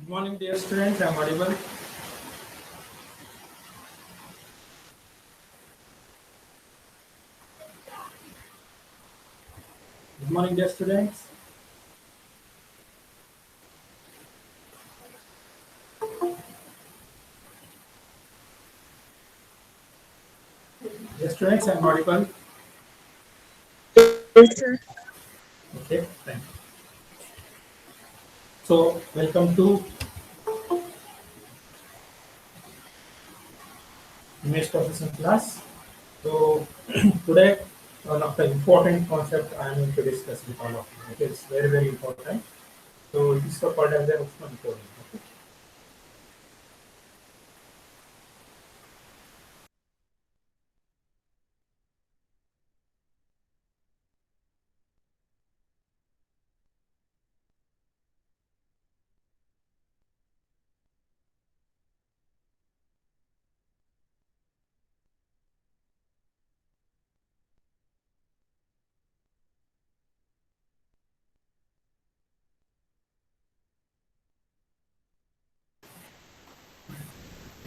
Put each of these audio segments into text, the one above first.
Good morning, dear students. I am audible. Good morning, dear students. Dear students, I am audible. Yes, sir. Okay, thank you. So, welcome to image processing class. So, today one of the important concept I am going to discuss with all of you. Okay, it's very, very important. So, this is called as the Huffman coding. Okay.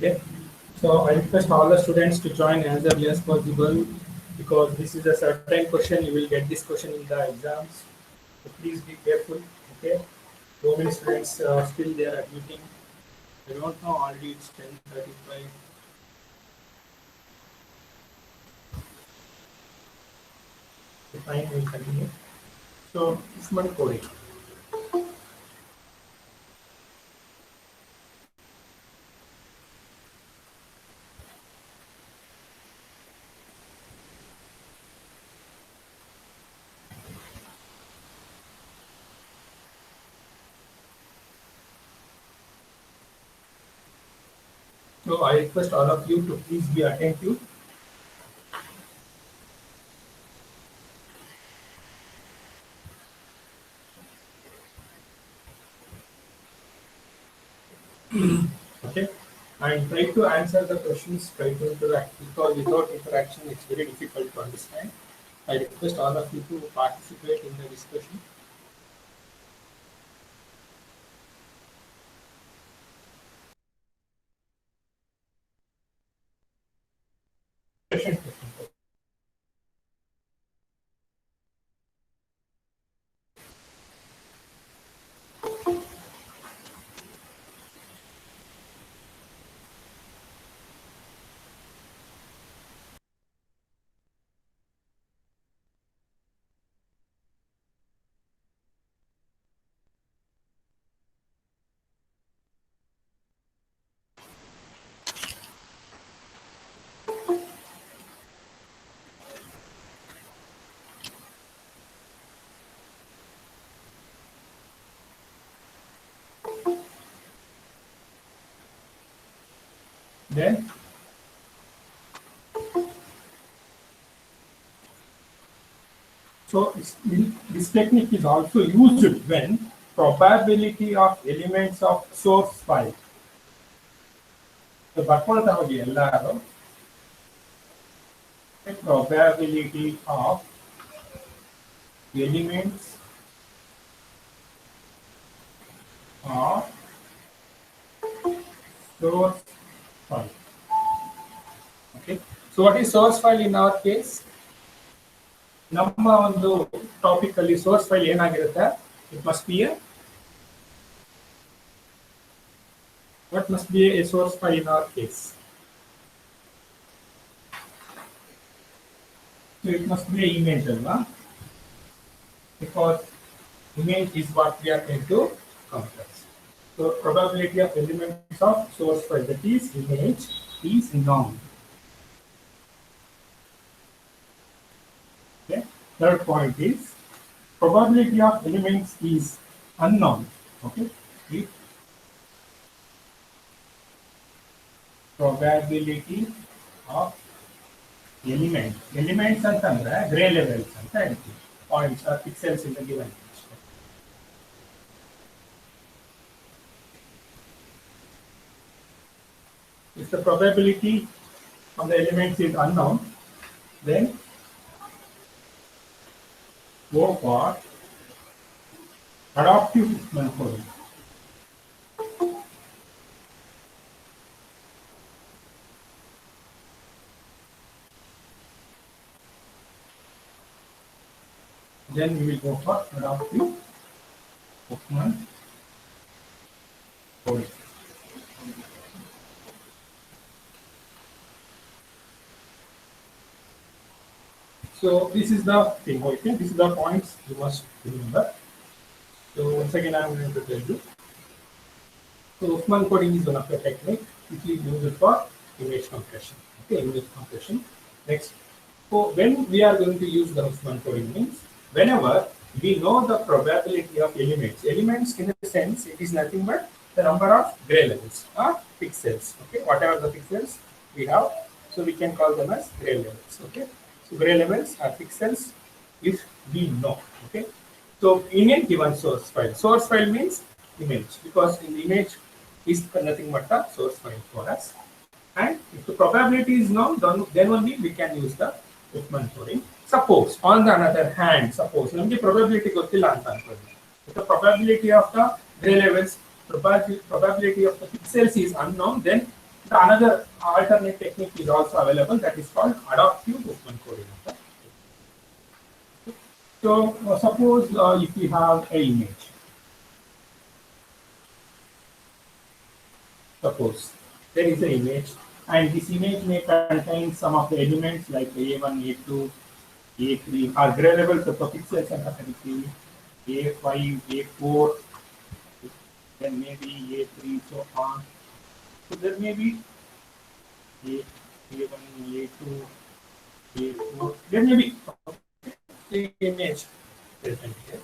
Okay. So, I request all the students to join as early as possible because this is a certain question. You will get this question in the exams. So, please be careful. Okay. So many students still they are admitting. I don't know, already it's 10:35. Fine, we'll continue. So, Usman coding. So, I request all of you to please be attentive. Okay. And try to answer the questions, try to interact because without interaction it's very difficult to understand. I request all of you to participate in the discussion. Then, so this technique is also used when probability of elements of source file. So, ಬರ್ಕೊಳ್ತಾ ಹೋಗಿ ಎಲ್ಲರೂ probability of elements of source file. Okay. So what is source file in our case? ನಮ್ಮ ಒಂದು topic ಅಲ್ಲಿ source file ಏನಾಗಿರುತ್ತೆ? It must be a what must be a source file in our case? So it must be an image, alva? Because image is what we are going to compress. So probability of elements of source file, that is image, is known. Okay. Third point is probability of elements is unknown. Okay. If probability of elements ಅಂತಂದ್ರೆ grey levels ಅಂತ ಹೇಳ್ತೀವಿ, points are pixels in the given image. If the probability of the elements is unknown, then go for adaptive Huffman coding. Then we will go for adaptive Huffman coding. So this is the thing, okay? This is the points you must remember. So once again, I am going to tell you. So Huffman coding is one of the technique which is used for image compression. Okay, image compression. Next, so when we are going to use the Huffman coding means whenever we know the probability of elements. Elements in a sense it is nothing but the number of gray levels or pixels. Okay, whatever the pixels we have, so we can call them as gray levels. Okay, so gray levels are pixels if we know. Okay, so in a given source file means image because in the image is nothing but the source file for us. And if the probability is known, then only we can use the Huffman coding. Suppose, on the other hand, suppose the probability ಗೊತ್ತಿಲ್ಲ ಅಂತ ಅನ್ಕೊಳ್ಳಿ. If the probability of the gray levels, probability of the pixels is unknown, then the another alternate technique is also available that is called adaptive Huffman coding. So suppose if we have a image, suppose there is an image and this image may contain some of the elements like A1, A2, A3 are gray levels of the pixels and A5, A4, then maybe A3, so on. So there may be A1, A2, A4, there may be the image present here.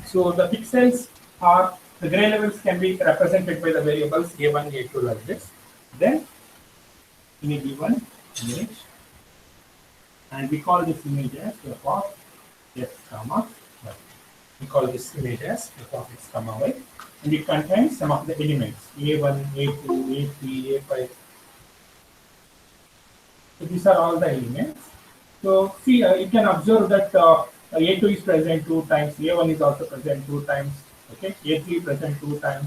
So the pixels are the gray levels can be represented by the variables A1, A2 like this. Then in a given image, and we call this image as f of x comma y. We call this image as f of x comma y, and it contains some of the elements A1, A2, A3, A5. So these are all the elements. So see, you can observe that A2 is present 2 times, A1 is also present 2 times, okay, A3 present 2 times,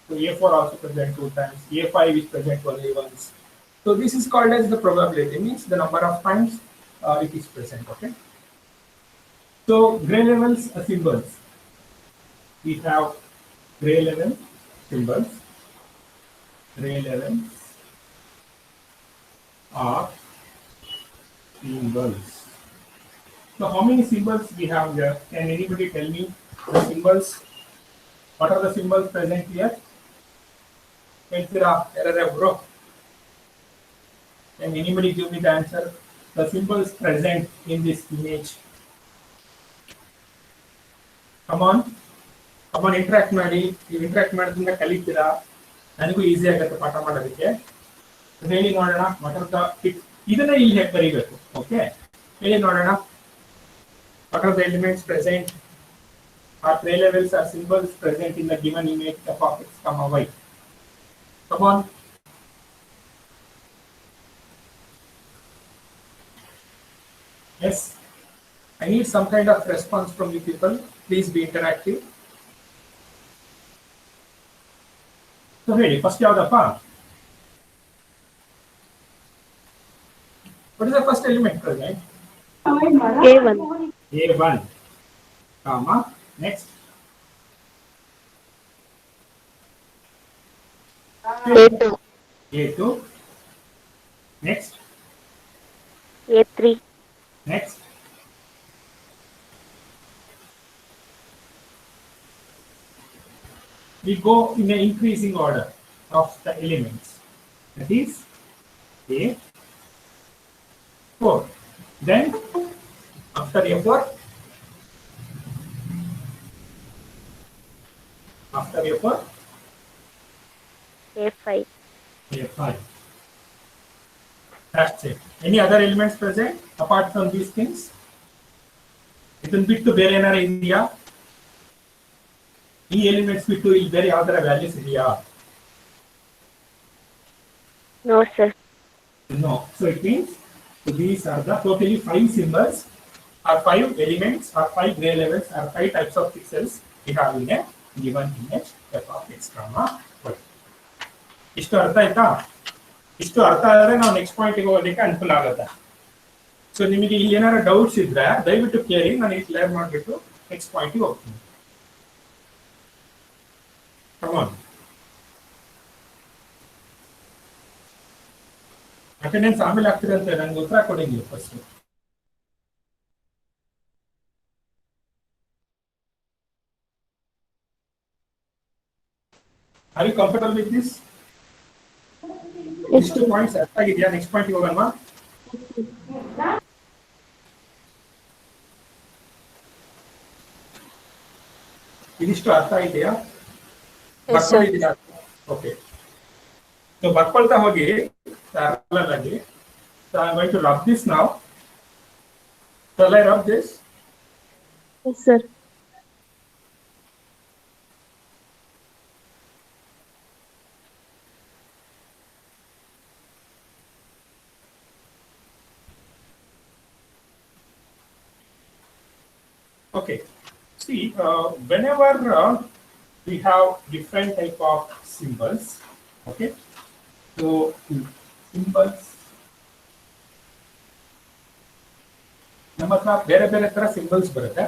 so A4 also present 2 times, A5 is present only once. So this is called as the probability, means the number of times it is present, okay. So gray levels are symbols. We have gray level symbols. Gray levels are symbols. So how many symbols we have here? Can anybody tell me the symbols? What are the symbols present here? Bro. Can anybody give me the answer? The symbols present in this image. Come on, interact ಮಾಡಿ. ನೀವು interact ಮಾಡೋದ್ರಿಂದ ಕಲಿತೀರಾ, ನನಗೂ easy ಆಗುತ್ತೆ ಪಾಠ ಮಾಡೋದಕ್ಕೆ. ಹೇಳಿ ನೋಡೋಣ, what are the ಇದನ್ನ ಇಲ್ಲಿ ಹೇಗೆ ಬರೀಬೇಕು? ಓಕೆ, ಹೇಳಿ ನೋಡೋಣ. What are the elements present? Our gray levels are symbols present in the given image f of x comma y. Come on. Yes, I need some kind of response from you people. Please be interactive. So ready, first ಯಾವ್ದಪ್ಪ? What is the first element present? A1. A1, comma, next. A2. A2, next. A3. Next. We go in an increasing order of the elements. That is A4. Then after A4, A5. A5. That's it. Any other elements present apart from these things? ಇದನ್ನು ಬಿಟ್ಟು ಬೇರೆ ಏನಾರ ಇದೆಯಾ? ಈ elements ಬಿಟ್ಟು ಇಲ್ಲಿ ಬೇರೆ ಯಾವ್ದಾರ ವ್ಯಾಲ್ಯೂಸ್ ಇದೆಯಾ? No, sir. No. So it means so these are the totally 5 symbols, or 5 elements, or 5 gray levels, or 5 types of pixels we have in a given image f of x comma y. ಇಷ್ಟು ಅರ್ಥ ಆಯ್ತಾ? ಇಷ್ಟು ಅರ್ಥ ಆದರೆ ನಾವು next ಪಾಯಿಂಟ್ಗೆ ಹೋಗೋದಕ್ಕೆ ಅನುಕೂಲ ಆಗುತ್ತೆ. ಸೊ ನಿಮಗೆ ಇಲ್ಲಿ ಏನಾರ ಡೌಟ್ಸ್ ಇದ್ರೆ ದಯವಿಟ್ಟು ಕೇಳಿ, ನಾನು ಈ ಕ್ಲಿಯರ್ ಮಾಡಿಬಿಟ್ಟು ನೆಕ್ಸ್ಟ್ ಪಾಯಿಂಟಿಗೆ ಹೋಗ್ತೀನಿ. ಅಟೆಂಡೆನ್ಸ್ ಆಮೇಲೆ ಆಗ್ತಿರಂತೆ, ನನಗೆ ಉತ್ತರ ಕೊಡಿಂಗಿಲ್ಲ first. Are you comfortable with this? ಇಷ್ಟು ಪಾಯಿಂಟ್ಸ್ ಅರ್ಥ ಆಗಿದೆಯಾ? ನೆಕ್ಸ್ಟ್ ಪಾಯಿಂಟ್ಗೆ ಹೋಗೋಣ. ಇದಿಷ್ಟು ಅರ್ಥ ಇದೆಯಾ? ಬರ್ಕೊಂಡಿದ್ದೀರಾ? ಓಕೆ. ಸೊ ಬರ್ಕೊಳ್ತಾ ಹೋಗಿ parallel ಆಗಿ. So I am going to rub this now. Shall I rub this? Yes, sir. Okay. See, whenever we have different type of symbols, okay. So symbols, ನಮ್ಮ ಹತ್ರ ಬೇರೆ ಬೇರೆ ತರ ಸಿಂಬಲ್ಸ್ ಬರುತ್ತೆ.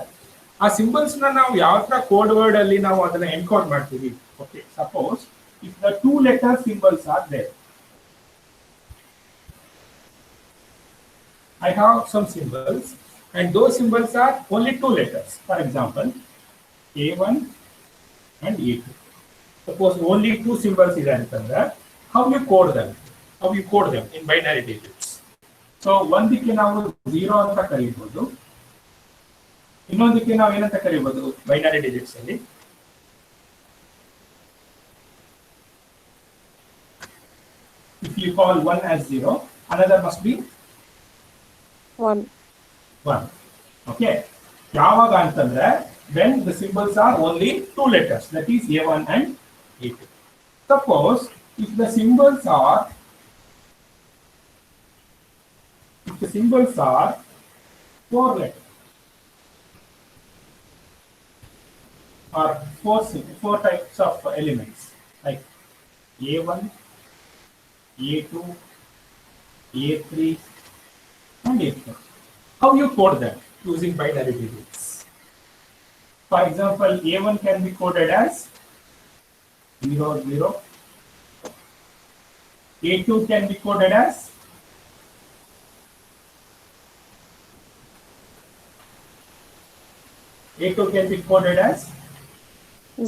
ಆ ಸಿಂಬಲ್ಸ್ ನಾವು ಯಾವ ತರ ಕೋಡ್ ವರ್ಡ್ ಅಲ್ಲಿ ನಾವು ಅದನ್ನ ಎನ್ಕೋಡ್ ಮಾಡ್ತೀವಿ. Okay, suppose if the 2 letter symbols are there, I have some symbols and those symbols are only 2 letters. For example, A1 and A2. Suppose only 2 symbols is ಅಂತಂದ್ರೆ how you code them? How you code them in binary digits? So ಒಂದಕ್ಕೆ ನಾವು 0 ಅಂತ ಕರೀಬಹುದು, ಇನ್ನೊಂದಕ್ಕೆ ನಾವು ಏನಂತ ಕರೀಬಹುದು binary digits ಅಲ್ಲಿ? If you call 1 as 0, another must be 1. Okay. ಯಾವಾಗ ಅಂತಂದ್ರೆ when the symbols are only 2 letters, that is A1 and A2. Suppose if the symbols are 4 letters or 4 types of elements like A1, A2, A3 and A4. How you code them using binary digits? For example, A1 can be coded as 0, 0. A2 can be coded as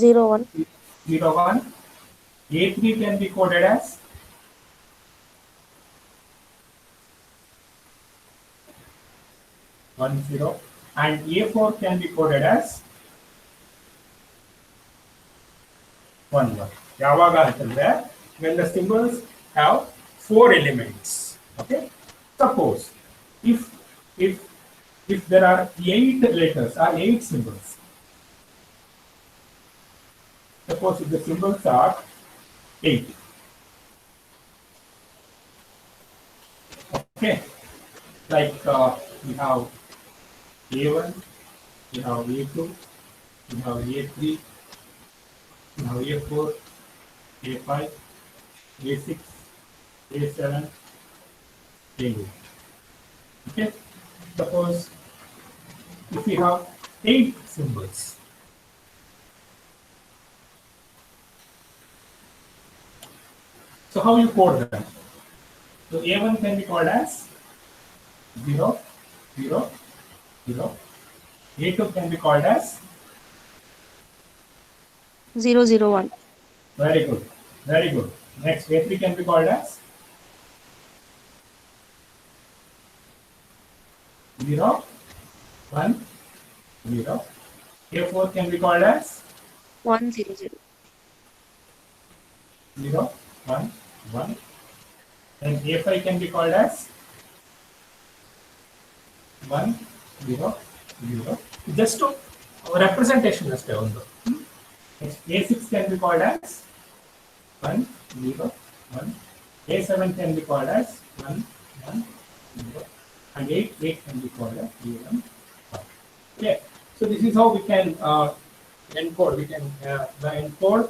0, 1. 0, 1. A3 can be coded as 1, 0. And A4 can be coded as 1, 1. ಯಾವಾಗ ಅಂತಂದ್ರೆ when the symbols have 4 elements. Okay. Suppose if there are 8 letters or 8 symbols. Suppose if the symbols are 8. Okay. Like we have A1, we have A2, we have A3, we have A4, A5, A6, A7, A8. Okay. Suppose if we have 8 symbols, so how you code them? So A1 can be called as 0, 0, 0. A2 can be called as 0, 0, 1. very good, very good. Next, A3 can be called as 0, 1, 0. A4 can be called as 1, 0, 0. 0, 1, 1. And A5 can be called as 1, 0, 0. Just to representation ಅಷ್ಟೇ ಒಂದು. Next, A6 can be called as 1, 0, 1. A7 can be called as 1, 1, 0. And 8 can be called as 1. Okay. So this is how we can encode. We can encode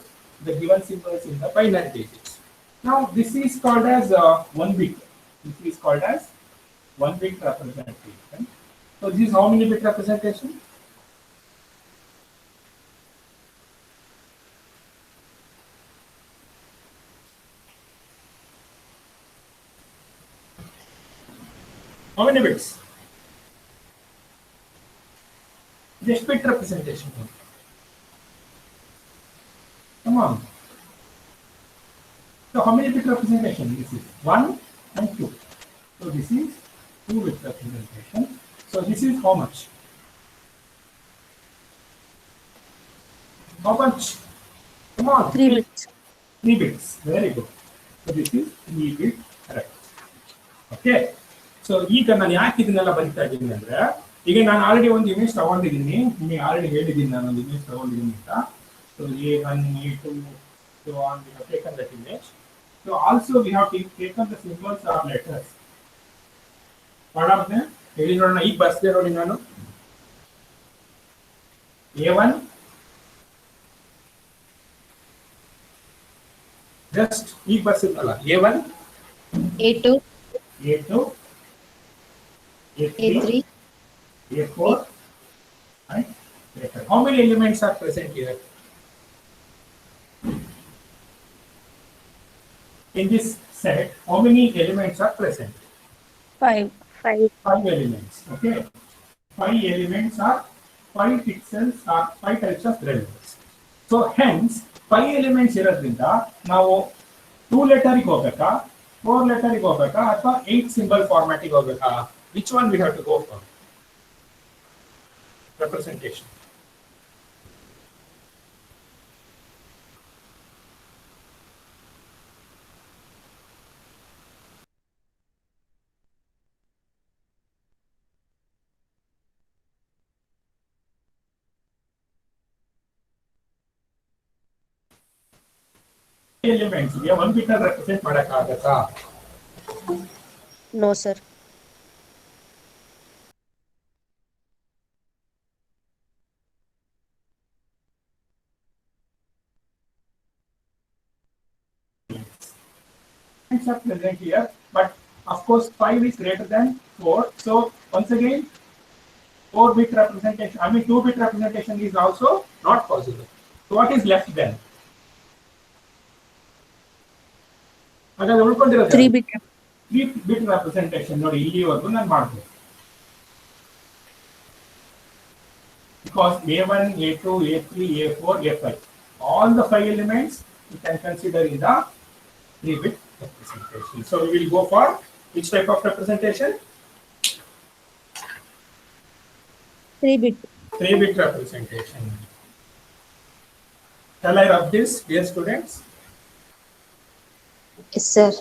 the given symbols in the binary digits. Now this is called as 1 bit. This is called as 1 bit representation. So this is how many bit representation? How many bits? Just bit representation. Come on. So how many bit representation? This is 1 and 2. So this is 2 bit representation. So this is how much? How much? Come on. 3 bits. 3 bits. Very good. So this is 3 bit correct. Okay. So ಈಗ ನಾನು ಯಾಕೆ ಇದನ್ನೆಲ್ಲ ಬರಿತಾ ಇದ್ದೀನಿ ಅಂದ್ರೆ ಈಗ ನಾನು already ಒಂದು ಇಮೇಜ್ ತಗೊಂಡಿದ್ದೀನಿ ನಿಮಗೆ ಆಲ್ರೆಡಿ ಹೇಳಿದ್ದೀನಿ ನಾನು ಒಂದು ಇಮೇಜ್ ತಗೊಂಡಿದ್ದೀನಿ ಅಂತ so A1 A2 so on we have taken that image so also we have taken the symbols or letters what are them ಹೇಳಿ ನೋಡೋಣ ಈಗ ಬರ್ಸ್ದೆ ನೋಡಿ ನಾನು A1 just ಈಗ ಬರ್ಸಿದ್ನಲ್ಲ A1 A2, A2 A3 A4 and A5. How many elements are present here? In this set, how many elements are present? 5. 5 elements. Okay. 5 elements are 5 pixels or 5 types of relevance. So hence 5 elements ಇರೋದ್ರಿಂದ ನಾವು 2 letter ಗೆ ಹೋಗಬೇಕಾ 4 letter ಗೆ ಹೋಗಬೇಕಾ ಅಥವಾ 8 symbol format ಗೆ ಹೋಗಬೇಕಾ which one we have to go for representation elements ಗೆ 1 bit represent ಮಾಡಕ್ಕಾಗತ್ತಾ No, sir. are present here, but of course 5 is greater than 4. So once again, 4 bit representation, I mean 2 bit representation is also not possible. So what is left then? 3 bit. 3 bit representation ನೋಡಿ ಇಲ್ಲಿವರೆಗೂ ನಾನು ಮಾಡ್ಬೋದು because A1, A2, A3, A4, A5 all the 5 elements you can consider in the 3 bit representation. So we will go for which type of representation? 3 bit. 3 bit representation. Shall I rub this, dear students? Yes, sir.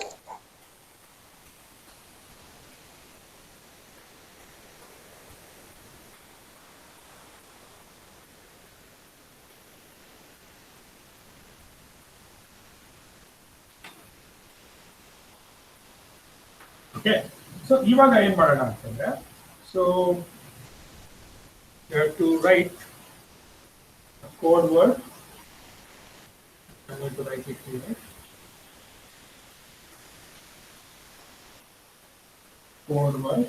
Okay. So ಇವಾಗ ಏನು ಮಾಡೋಣ ಅಂತಂದ್ರೆ so you have to write a code word. I'm going to write it here. Code word.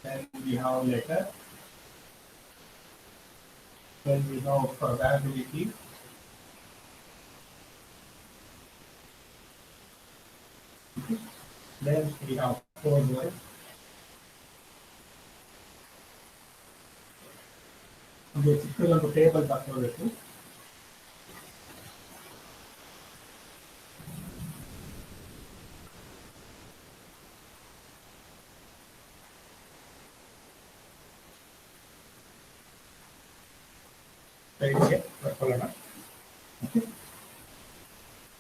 Then we have letter. Then we have probability. Then we have code word. Okay, ಚಿಕ್ಕದೊಂದು table ತಗೊಳ್ಬೇಕು.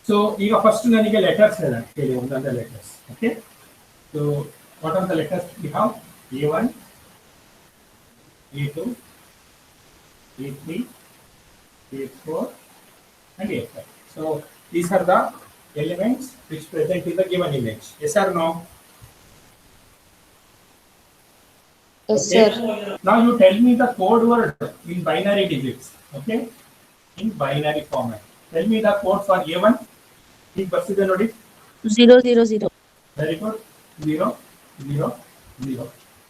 So ಈಗ first ನನಗೆ letters ಹೇಳಿ ಒಂದೊಂದೇ letters okay so what are the letters we have A1 A2 A3 A4 and A5 so these are the elements which present in the given image yes or no Yes, okay. sir. Now you tell me the code word in binary digits okay in binary format tell me the code for A1 ಈಗ ಬರ್ಸಿದೆ ನೋಡಿ 000. Very good. 0 0 0.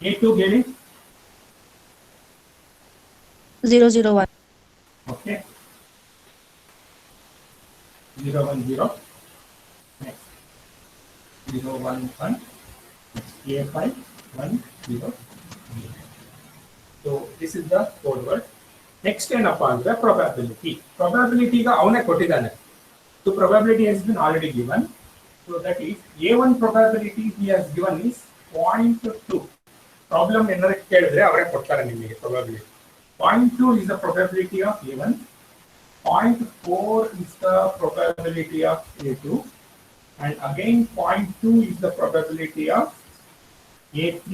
A2 ಹೇಳಿ. 0 0 1. Okay 0 1 0. Next 0 1 1. A5 1 0 0. So this is the code word. Next ಏನಪ್ಪಾ ಅಂದ್ರೆ probability. Probability ಈಗ ಅವನೇ ಕೊಟ್ಟಿದ್ದಾನೆ. So probability has been already given. So that is A1 probability he has given is 0.2. Problem ಏನಾದ್ರು ಕೇಳಿದ್ರೆ ಅವರೇ ಕೊಡ್ತಾರೆ ನಿಮಗೆ probability. 0.2 is the probability of A1. 0.4 is the probability of A2. And again 0.2 is the probability of A3.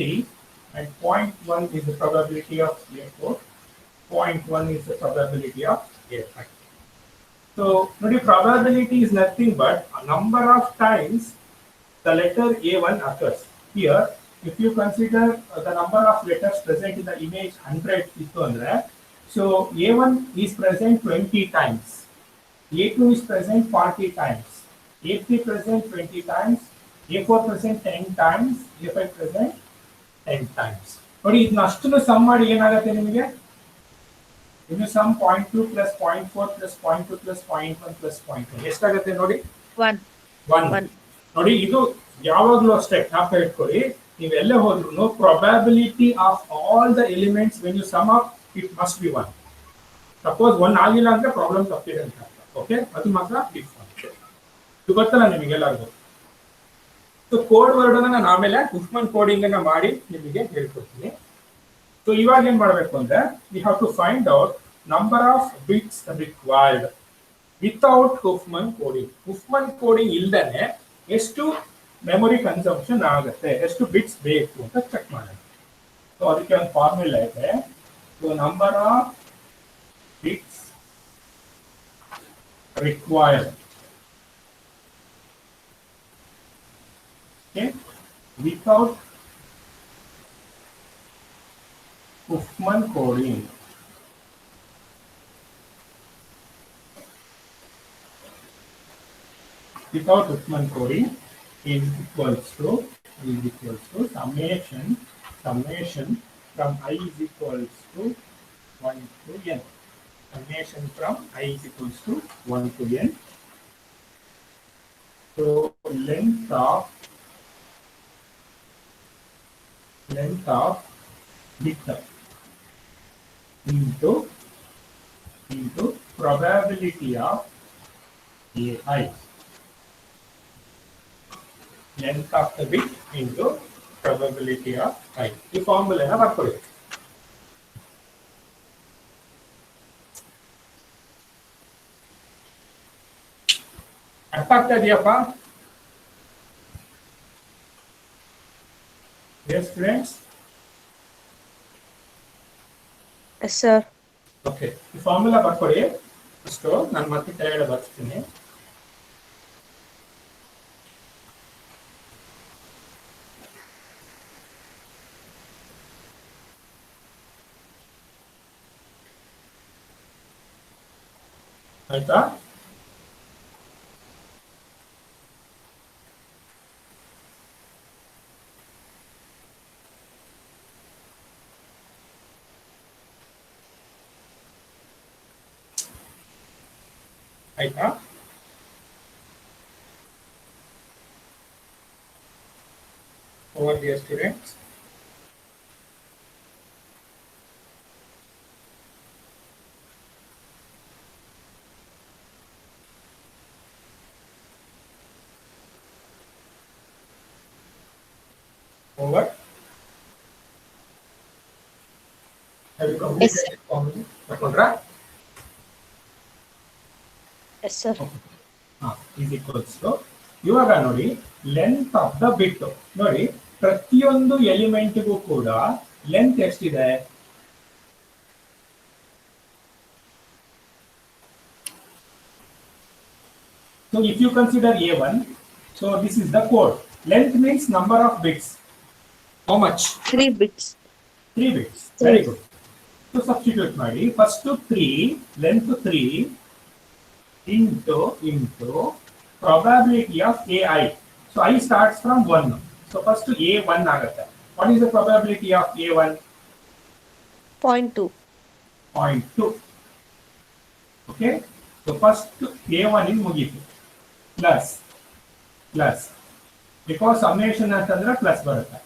And 0.1 is the probability of A4. 0.1 is the probability of A5. So, the probability is nothing but a number of times the letter A1 occurs. Here, if you consider the number of letters present in the image 100, so A1 is present 20 times, A2 is present 40 times, A3 present 20 times, A4 present 10 times, A5 present 10 times. But if you sum ಮಾಡಿ ಏನಾಗುತ್ತೆ ನಿಮಗೆ? ಇನ್ನು some 0.2 plus 0.4 plus 0.2 plus 0.1 plus 0.1 ಎಷ್ಟಾಗುತ್ತೆ ನೋಡಿ? 1 1. ನೋಡಿ ಇದು ಯಾವಾಗಲೂ ಅಷ್ಟೇ ಜ್ಞಾಪಕ ಇಟ್ಕೊಳ್ಳಿ. ನೀವೆಲ್ಲೇ ಹೋದ್ರು probability of all the elements when you sum up it must be 1. Suppose 1 ಆಗಿಲ್ಲ ಅಂದ್ರೆ ಪ್ರಾಬ್ಲಮ್ ತಪ್ಪಿದೆ ಅಂತ ಅರ್ಥ. ಓಕೆ, ಅದು ಮಾತ್ರ ಇದು ಗೊತ್ತಲ್ಲ ನಿಮಗೆಲ್ಲರಿಗೂ. ಸೊ ಕೋಡ್ ವರ್ಡ್ ಅನ್ನ ನಾನು ಆಮೇಲೆ ಹುಫ್ಮನ್ ಕೋಡಿಂಗ್ ಅನ್ನ ಮಾಡಿ ನಿಮಗೆ ಹೇಳ್ಕೊಡ್ತೀನಿ. ಸೊ ಇವಾಗ ಏನ್ ಮಾಡಬೇಕು ಅಂದ್ರೆ we have to find out number of bits required without Huffman coding. Huffman coding ಇಲ್ದೇನೆ ಎಷ್ಟು ಮೆಮೊರಿ ಕನ್ಸಂಪ್ಷನ್ ಆಗುತ್ತೆ, ಎಷ್ಟು ಬಿಟ್ಸ್ ಬೇಕು ಅಂತ ಚೆಕ್ ಮಾಡೋಣ. ಸೊ ಅದಕ್ಕೆ ಒಂದು ಫಾರ್ಮುಲಾ ಇದೆ. So number of bits required without Huffman coding. Without Huffman coding is equals to summation from I is equals to 1 to n. Summation from I is equals to 1 to n. So length of bit into probability of AI. Length of the bit into probability of I. ಈ ಫಾರ್ಮುಲಾನ ಬರ್ಕೊಳ್ಳಿ. ಅರ್ಥ ಆಗ್ತಾ ಇದೆಯಪ್ಪ? Yes, friends. Yes, sir. Okay. ಈ formula ಬರ್ಕೊಳ್ಳಿ. ಅಷ್ಟು ನಾನು ಮತ್ತೆ ಕೆಳಗಡೆ ಬರ್ತೀನಿ. ಆಯ್ತಾ? ಆಯ್ತಾ? Over dear students. Over. Have you completed Yes. the formula? ಬರ್ಕೊಂಡ್ರಾ? Yes, sir. is equals to ಇವಾಗ ನೋಡಿ ಲೆಂತ್ ಆಫ್ ದ ಬಿಟ್ ನೋಡಿ ಪ್ರತಿಯೊಂದು ಎಲಿಮೆಂಟ್ಗೂ ಕೂಡ ಲೆಂತ್ ಎಷ್ಟಿದೆ? So if you consider A1, so this is the code. Length means number of bits. How much? 3 bits. 3 bits. Very good. So substitute ಮಾಡಿ first 3 length 3 into probability of AI. So I starts from 1. So first A1 ಆಗುತ್ತೆ. What is the probability of A1? 0.2. 0.2. Okay. So first A1 is ಮುಗೀತು. Plus. Because summation ಅಂತಂದ್ರೆ plus ಬರುತ್ತೆ.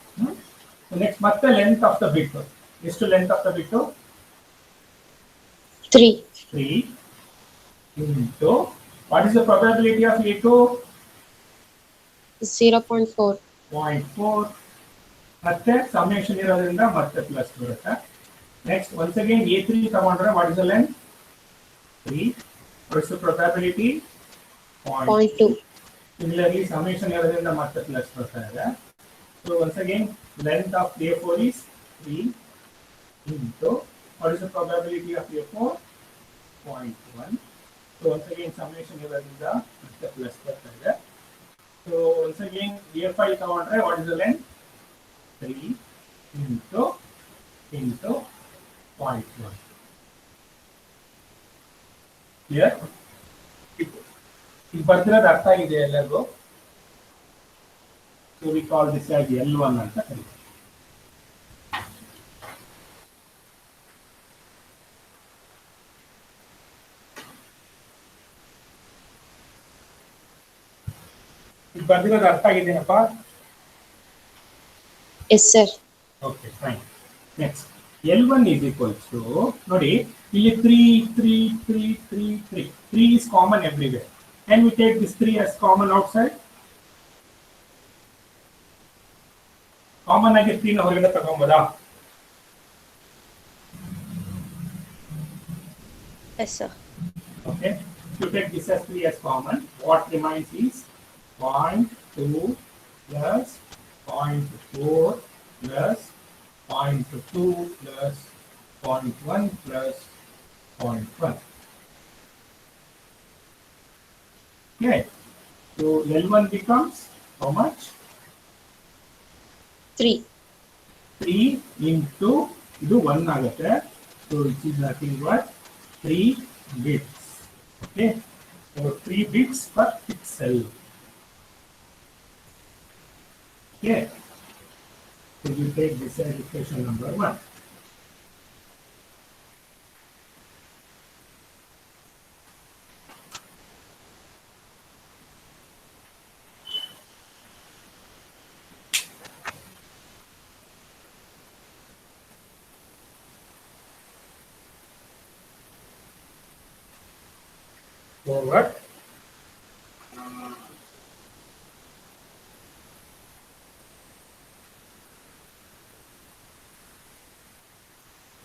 Next ಮತ್ತೆ length of the ಬಿಟ್. ಎಷ್ಟು length of the bit? 3. 3 into what is the probability of A2? 0.4. 0.4. ಮತ್ತೆ summation ಇರೋದ್ರಿಂದ ಮತ್ತೆ plus ಬರುತ್ತೆ. Next once again A3 ತಗೊಂಡ್ರೆ what is the length? 3. What is the probability? 0.2. Similarly summation ಇರೋದ್ರಿಂದ ಮತ್ತೆ plus ಬರ್ತಾ ಇದೆ. So once again length of A4 is 3 into what is the probability of A4? 0.1. So once again summation ಇರೋದ್ರಿಂದ ಮತ್ತೆ plus ಬರ್ತಾ ಇದೆ. So once again A5 ತಗೊಂಡ್ರೆ what is the length? 3 into 0.1. Clear? ಈ ಬರ್ತಿರೋದು ಅರ್ಥ ಆಗಿದೆ ಎಲ್ಲರಿಗೂ? So we call this as L1 ಅಂತ ಕರೀತೀವಿ. ಈ ಬರ್ತಿರೋದು ಅರ್ಥ ಆಗಿದೆನಪ್ಪ? Yes, sir. Okay, fine. Next, L1 is equals to, ನೋಡಿ ಇಲ್ಲಿ 3 is common everywhere. Can we take this 3 as common outside? Common ಆಗಿ 3 ನ ಹೊರಗಡೆ ತಗೊಂಬೋದಾ? Yes, sir. Okay, if you take this as 3 as common, what remains is 0.2 plus 0.4 plus 0.2 plus 0.1 plus 0.1. Okay, so L1 becomes how much? 3. 3 into ಇದು 1 ಆಗುತ್ತೆ. So it is nothing but 3 bits. Okay, so 3 bits per pixel. Okay, so you take this as equation number 1. Forward.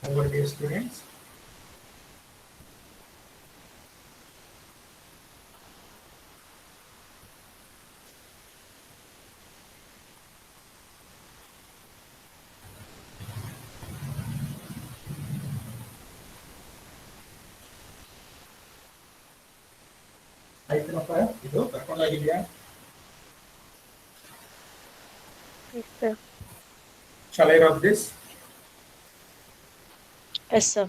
Over dear students. ಆಯ್ತನಪ್ಪ, ಇದು ಬರ್ಕೊಂಡಾಗಿದೆಯಾ? Yes, sir. Shall I rub this? Yes, sir.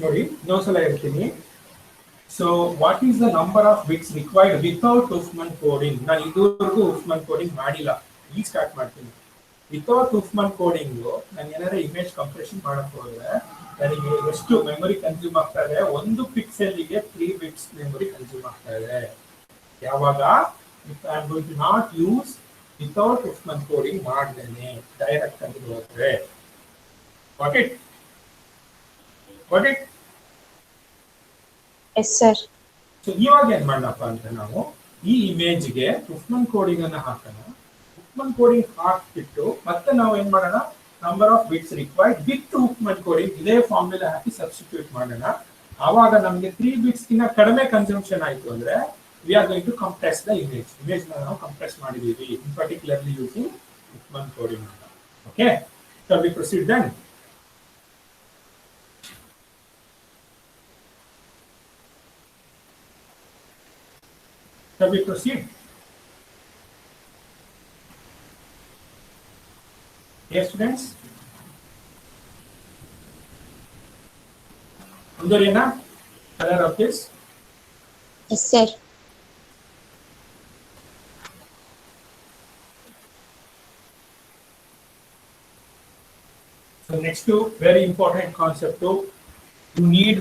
ನೋಡಿ ಇನ್ನೊಂದ್ಸಲ ಹೇಳ್ತೀನಿ. So what is the number of bits required without Huffman coding? ನಾನು ಇದುವರೆಗೂ ಉಫ್ಮನ್ coding ಮಾಡಿಲ್ಲ, ಈಗ start ಮಾಡ್ತೀನಿ. Without Huffman coding ನಾನು ಏನಾದ್ರೆ ಇಮೇಜ್ ಕಂಪ್ರೆಷನ್ ಮಾಡಕ್ ಹೋದ್ರೆ ನನಗೆ ಎಷ್ಟು ಮೆಮೊರಿ ಕನ್ಸ್ಯೂಮ್ ಆಗ್ತಾ ಇದೆ? 1 ಪಿಕ್ಸೆಲ್ಗೆ 3 ಬಿಟ್ಸ್ ಮೆಮೊರಿ ಕನ್ಸ್ಯೂಮ್ ಆಗ್ತಾ ಇದೆ. ಯಾವಾಗ I am going to not use without Huffman coding ಮಾಡ್ದೇನೆ, ಡೈರೆಕ್ಟ್ ಆಗಿ ಹೋದ್ರೆ. What it? Yes, sir. So ಇವಾಗ ಏನ್ ಮಾಡಪ್ಪ ಅಂತ ನಾವು ಈ ಇಮೇಜ್ಗೆ ಉಫ್ಮನ್ ಕೋಡಿಂಗ್ ಅನ್ನ ಹಾಕೋಣ. ಉಫ್ಮನ್ ಕೋಡಿಂಗ್ ಹಾಕ್ಬಿಟ್ಟು ಮತ್ತೆ ನಾವು ಏನ್ ಮಾಡೋಣ, number of bits required with Huffman coding ಇದೇ ಫಾರ್ಮುಲಾ ಹಾಕಿ ಸಬ್ಸ್ಟಿಟ್ಯೂಟ್ ಮಾಡೋಣ. ಆವಾಗ ನಮಗೆ 3 ಬಿಟ್ಸ್ ಗಿಂತ ಕಡಿಮೆ ಕನ್ಸಂಪ್ಷನ್ ಆಯ್ತು ಅಂದ್ರೆ we are going to compress the image ನಾವು ಕಂಪ್ರೆಸ್ ಮಾಡಿದೀವಿ, in particularly using Huffman coding. Okay, so we proceed then. Shall we proceed? Yes, students? Underena, color of this? Yes, sir. next to very important concept too, you need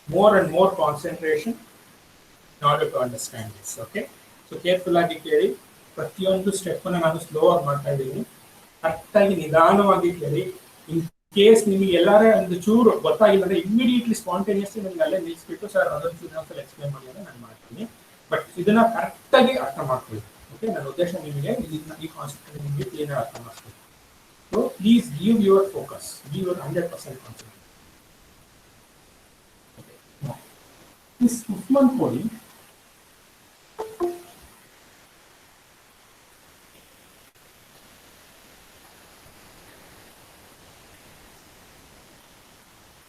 more and more concentration in order to understand this. Okay, so careful ಆಗಿ ಕೇಳಿ. ಪ್ರತಿಯೊಂದು step ನಾನು slow ಆಗಿ ಮಾಡ್ತಾ ಇದ್ದೀನಿ. Correct ಆಗಿ ನಿಧಾನವಾಗಿ ಕೇಳಿ. ಇನ್ ಕೇಸ್ ನಿಮಗೆ ಎಲ್ಲಾರ ಒಂದು ಚೂರು ಗೊತ್ತಾಗಿಲ್ಲ ಅಂದ್ರೆ ಇಮಿಡಿಯೇಟ್ಲಿ ಸ್ಪಾಂಟೇನಿಯಸ್ಲಿ ನನಗೆ ಅಲ್ಲೇ ನಿಲ್ಲಿಸ್ಬಿಟ್ಟು ಸರ್ ಅದೊಂದು ಚೂರು ಎಕ್ಸ್ಪ್ಲೇನ್ ಮಾಡಿ ಅಂತ ನಾನು ಮಾಡ್ತೀನಿ. ಬಟ್ ಇದನ್ನ ಕರೆಕ್ಟ್ ಆಗಿ ಅರ್ಥ ಮಾಡ್ಕೊಳ್ಳಿ. ಓಕೆ, ನನ್ನ ಉದ್ದೇಶ ನಿಮಗೆ ಈ ಕಾನ್ಸೆಪ್ಟ್ ನಿಮಗೆ ಕ್ಲೀನ್ ಆಗಿ ಅರ್ಥ ಮಾಡ್ಕೊಳ್ಳಿ. So please give your focus, give your 100% concept. This Uthman Kodi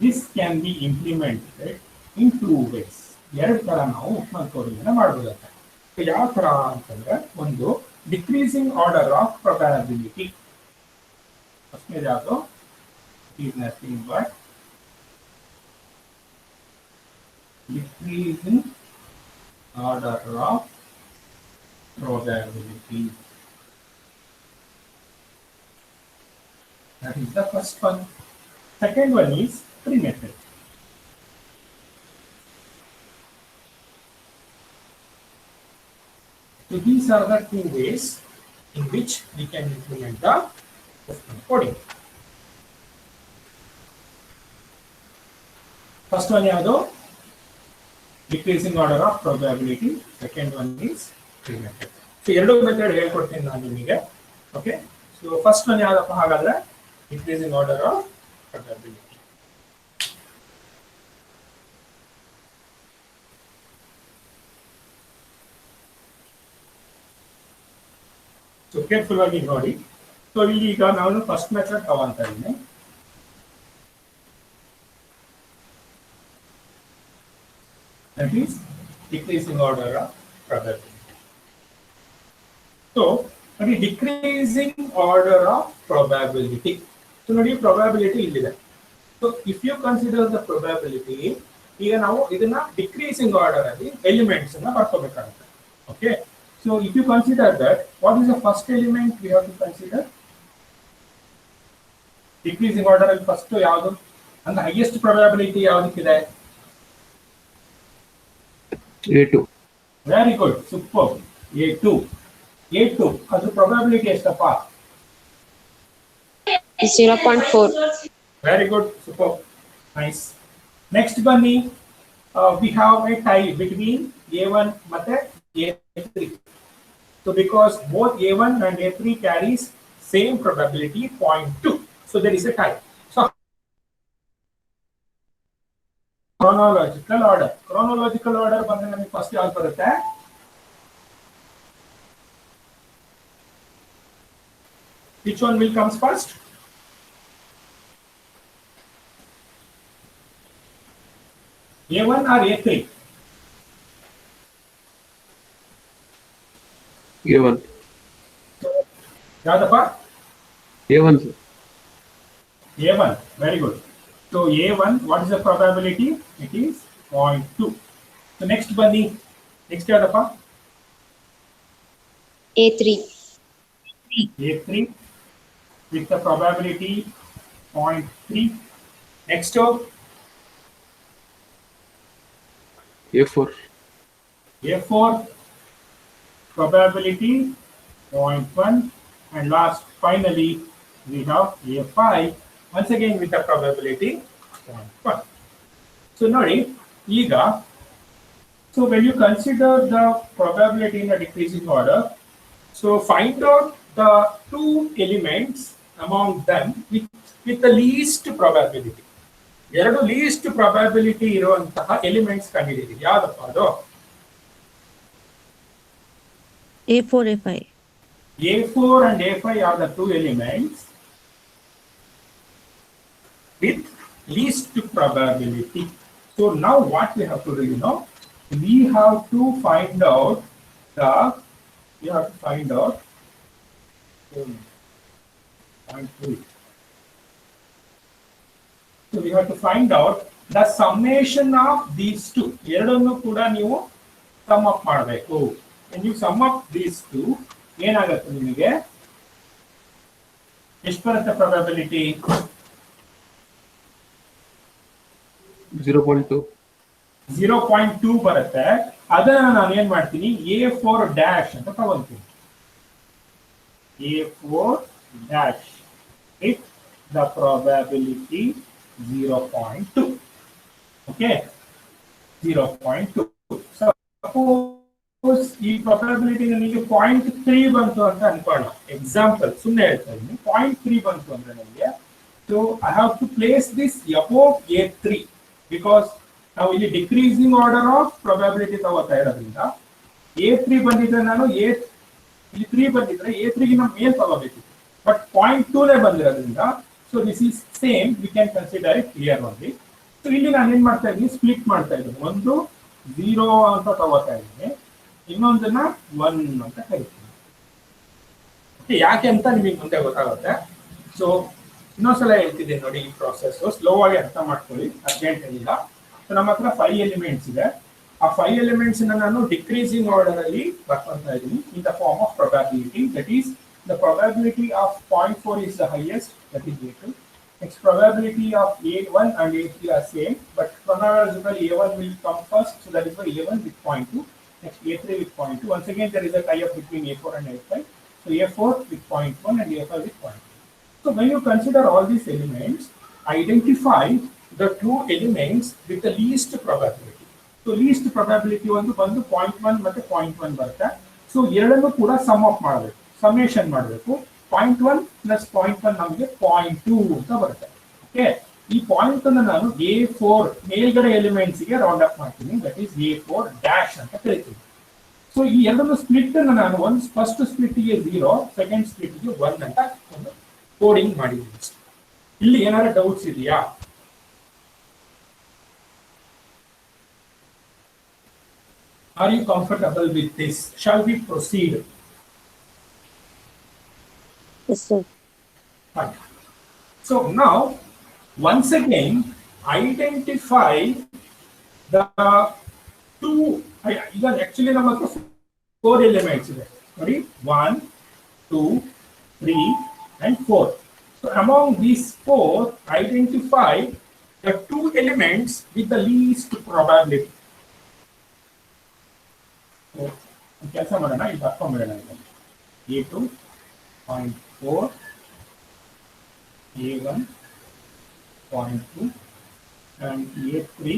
this can be implemented in two ways. ಎರಡು ತರ ನಾವು ಉತ್ಪನ್ನ ಕೋಡಿಯನ್ನು ಮಾಡಬಹುದು. ಯಾವ ತರ ಅಂತಂದ್ರೆ ಒಂದು ಡಿಕ್ರೀಸಿಂಗ್ ಆರ್ಡರ್ ಆಫ್ ಪ್ರೊಬ್ಯಾಬಿಲಿಟಿ. ಫಸ್ಟ್ನೇ ಯಾವುದು is nothing but decreasing order of probability. That is the first one. Second one is free method. So these are the two ways in which we can implement the coding. First one ಯಾವುದು? Decreasing order of probability. Second one is free method. So ಎರಡು method ಹೇಳ್ಕೊಡ್ತೀನಿ ನಾನು ನಿಮಗೆ. Okay, so first one ಯಾವ್ದಪ್ಪ ಹಾಗಾದ್ರೆ decreasing order of probability. So careful ಆಗಿ ನೋಡಿ. So ಇಲ್ಲಿ ಈಗ ನಾನು ಫಸ್ಟ್ ಮೆಥಡ್ ತಗೊಂತ ಇದ್ದೀನಿ. That is decreasing order of probability. So, decreasing order of probability. So, ನೋಡಿ probability ಇಲ್ಲಿದೆ. So, if you consider the probability, ಈಗ ನಾವು ಇದನ್ನ decreasing order ಅಲ್ಲಿ elements ಅನ್ನ ಬರ್ಕೋಬೇಕಾಗುತ್ತೆ. Okay. So, if you consider that, what is the first element we have to consider? Decreasing order ಅಲ್ಲಿ first ಯಾವುದು? ಅಂದ್ರೆ highest probability ಯಾವುದಕ್ಕಿದೆ? A2. Very good, superb. A2. A2. ಅದು probability ಎಷ್ಟಪ್ಪ? 0.4. Very good, superb. Nice. Next ಬನ್ನಿ, we have a tie between A1 ಮತ್ತೆ A3. So because both A1 and A3 carries same probability 0.2. So there is a tie. So chronological order ಬಂದ್ರೆ ನಮಗೆ first ಯಾವುದು ಬರುತ್ತೆ? Which one will comes first? A1 or A3? A1. ಯಾವ್ದಪ್ಪ? A1, sir. A1, very good. So A1, what is the probability? It is 0.2. So next ಬನ್ನಿ, next ಯಾವ್ದಪ್ಪ? A3. A3 with the probability 0.3. Next A4. A4 probability 0.1, and last finally we have A5 once again with the probability 0.1. So ನೋಡಿ ಈಗ, so when you consider the probability in a decreasing order, so find out the two elements among them with the least probability. ಎರಡು least probability ಇರುವಂತಹ elements ಕಂಡುಹಿಡಿಯಿರಿ. ಯಾವ್ದಪ್ಪ ಅದು? A4, A5. A4 and A5 are the two elements with least probability. So now what we have to do, we have to find out So we have to find out the summation of these two. ಎರಡನ್ನು ಕೂಡ ನೀವು sum up ಮಾಡಬೇಕು. When you sum up these two, ಏನಾಗುತ್ತೆ ನಿಮಗೆ? ಎಷ್ಟು ಬರುತ್ತೆ probability? 0.2. 0.2 ಬರುತ್ತೆ. ಅದನ್ನ ನಾನು ಏನ್ ಮಾಡ್ತೀನಿ, A4 ಡ್ಯಾಶ್ ಅಂತ ತಗೊಂತೀನಿ. A4 dash with the probability 0.2. Okay, 0.2. Suppose ಈ probability ನನಗೆ 0.3 ಬಂತು ಅಂತ ಅನ್ಕೊಳ್ಳೋಣ. ಎಕ್ಸಾಂಪಲ್ ಸುಮ್ಮನೆ ಹೇಳ್ತಾ ಇದ್ದೀನಿ. 0.3 ಬಂತು ಅಂದ್ರೆ ನನಗೆ, so I have to place this above A3 because ನಾವು ಇಲ್ಲಿ ಡಿಕ್ರೀಸಿಂಗ್ ಆರ್ಡರ್ ಆಫ್ ಪ್ರೊಬ್ಯಾಬಿಲಿಟಿ ತಗೋತಾ ಇರೋದ್ರಿಂದ A3 ಬಂದಿದ್ರೆ ನಾನು ಇಲ್ಲಿ 3 ಬಂದಿದ್ರೆ A3 ಗಿಂತ ಮೇಲ್ ತಗೋಬೇಕು. ಬಟ್ 0.2 ಬಂದಿರೋದ್ರಿಂದ so this is same, we can consider it clear only. So ಇಲ್ಲಿ ನಾನು ಏನ್ ಮಾಡ್ತಾ ಇದ್ದೀನಿ, ಸ್ಪ್ಲಿಟ್ ಮಾಡ್ತಾ ಇದ್ದೀನಿ. ಒಂದು 0 ಅಂತ ತಗೋತಾ ಇದ್ದೀನಿ, ಇನ್ನೊಂದನ್ನ 1 ಅಂತ ಕರಿತೀನಿ. ಯಾಕೆ ಅಂತ ನಿಮಗೆ ಮುಂದೆ ಗೊತ್ತಾಗುತ್ತೆ. ಸೊ ಇನ್ನೊಂದ್ಸಲ ಹೇಳ್ತಿದ್ದೀನಿ ನೋಡಿ, ಈ ಪ್ರಾಸೆಸ್ ಸ್ಲೋ ಆಗಿ ಅರ್ಥ ಮಾಡ್ಕೊಳ್ಳಿ, ಅರ್ಜೆಂಟ್ ಏನಿಲ್ಲ. ಸೊ ನಮ್ಮ ಹತ್ರ 5 ಎಲಿಮೆಂಟ್ಸ್ ಇದೆ. ಆ 5 ಎಲಿಮೆಂಟ್ಸ್ ನಾನು ಡಿಕ್ರೀಸಿಂಗ್ ಆರ್ಡರ್ ಅಲ್ಲಿ ಬರ್ಕೊಂತ ಇದ್ದೀನಿ in the form of probability. That is the probability of 0.4 is the highest, that is A2. Next, probability of A1 and A3 are same, but chronologically A1 will come first, so that is why A1 with 0.2. Next, A3 with 0.2. Once again, there is a tie-up between A4 and A5. So A4 with 0.1 and A5 with 0.2. So when you consider all these elements, identify the two elements with the least probability. So least probability ಒಂದು ಬಂದು 0.1 ಮತ್ತೆ 0.1 ಬರುತ್ತೆ. So ಎರಡನ್ನೂ ಕೂಡ some up ಮಾಡಬೇಕು, summation ಮಾಡಬೇಕು. 0.1 plus 0.1 ನಮಗೆ 0.2 ಅಂತ ಬರುತ್ತೆ. ಓಕೆ, ಈ ಪಾಯಿಂಟ್ ಅನ್ನು ನಾನು A4 ಮೇಲ್ಗಡೆ ಎಲಿಮೆಂಟ್ಸ್ ಗೆ ರೌಂಡ್ ಅಪ್ ಮಾಡ್ತೀನಿ. ದಟ್ ಈಸ್ A4 ಡ್ಯಾಶ್ ಅಂತ ಕರಿತೀನಿ. ಸೊ ಈ ಎರಡನ್ನು ಸ್ಪ್ಲಿಟ್ ಅನ್ನು ನಾನು ಒಂದು ಫಸ್ಟ್ ಸ್ಪ್ಲಿಟ್ ಗೆ 0, ಸೆಕೆಂಡ್ ಸ್ಪ್ಲಿಟ್ ಗೆ 1 ಅಂತ ಒಂದು ಕೋಡಿಂಗ್ ಮಾಡಿದ್ದೀನಿ. ಇಲ್ಲಿ ಏನಾದ್ರು ಡೌಟ್ಸ್ ಇದೆಯಾ? Are you comfortable with this? Shall we proceed? Yes, sir. Fine. So now, once again, identify the two. Actually, we have 4 elements. Ready? 1, 2, 3, and 4. So among these 4, identify the 2 elements with the least probability. So, ಕೆಲಸ ಮಾಡೋಣ, ಇದು ಬರ್ಕೊಂಡ್ಬಿಡೋಣ. A2 0.4, A1 0.2 and A3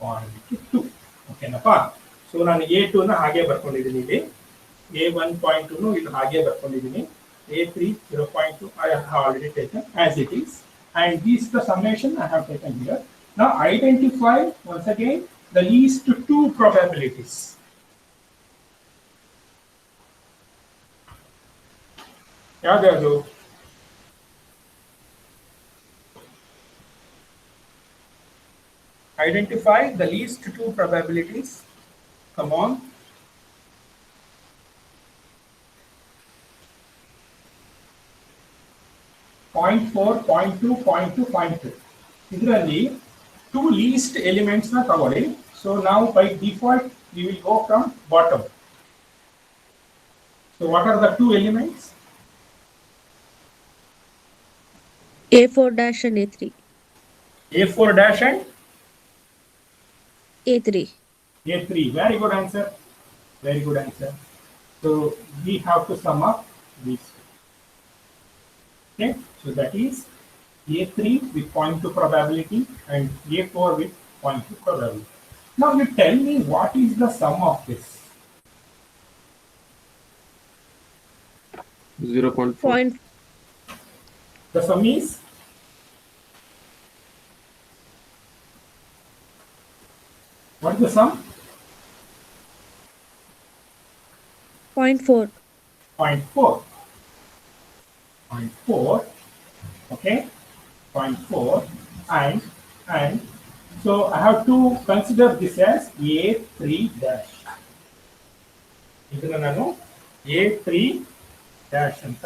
0.2. ಓಕೆನಪ್ಪ? So ನಾನು A2 ನ ಹಾಗೆ ಬರ್ಕೊಂಡಿದ್ದೀನಿ, ಇಲ್ಲಿ A1 0.2 ಇಲ್ಲಿ ಹಾಗೆ ಬರ್ಕೊಂಡಿದ್ದೀನಿ. A3 0.2 I have already taken as it is, and this the summation I have taken here. Now identify once again the least 2 probabilities. ಯಾವ್ದು? Identify the least 2 probabilities. Come on. .4, 0.2, 0.2, 0.2. ಇದರಲ್ಲಿ 2 least elements ನ ತಗೊಳ್ಳಿ. So now by default we will go from bottom. So what are the 2 elements? A4 dash and A3. A4 dash and A3. A3. Very good answer. Very good answer. So we have to sum up these. Okay. So that is A3 with 0.2 probability and A4 with 0.2 probability. Now you tell me what is the sum of this? 0.4. The sum is what is the sum? 0.4. 0.4. 0.4. Okay. 0.4 and so I have to consider this as A3 dash. ಇದನ್ನ ನಾನು A3 dash ಅಂತ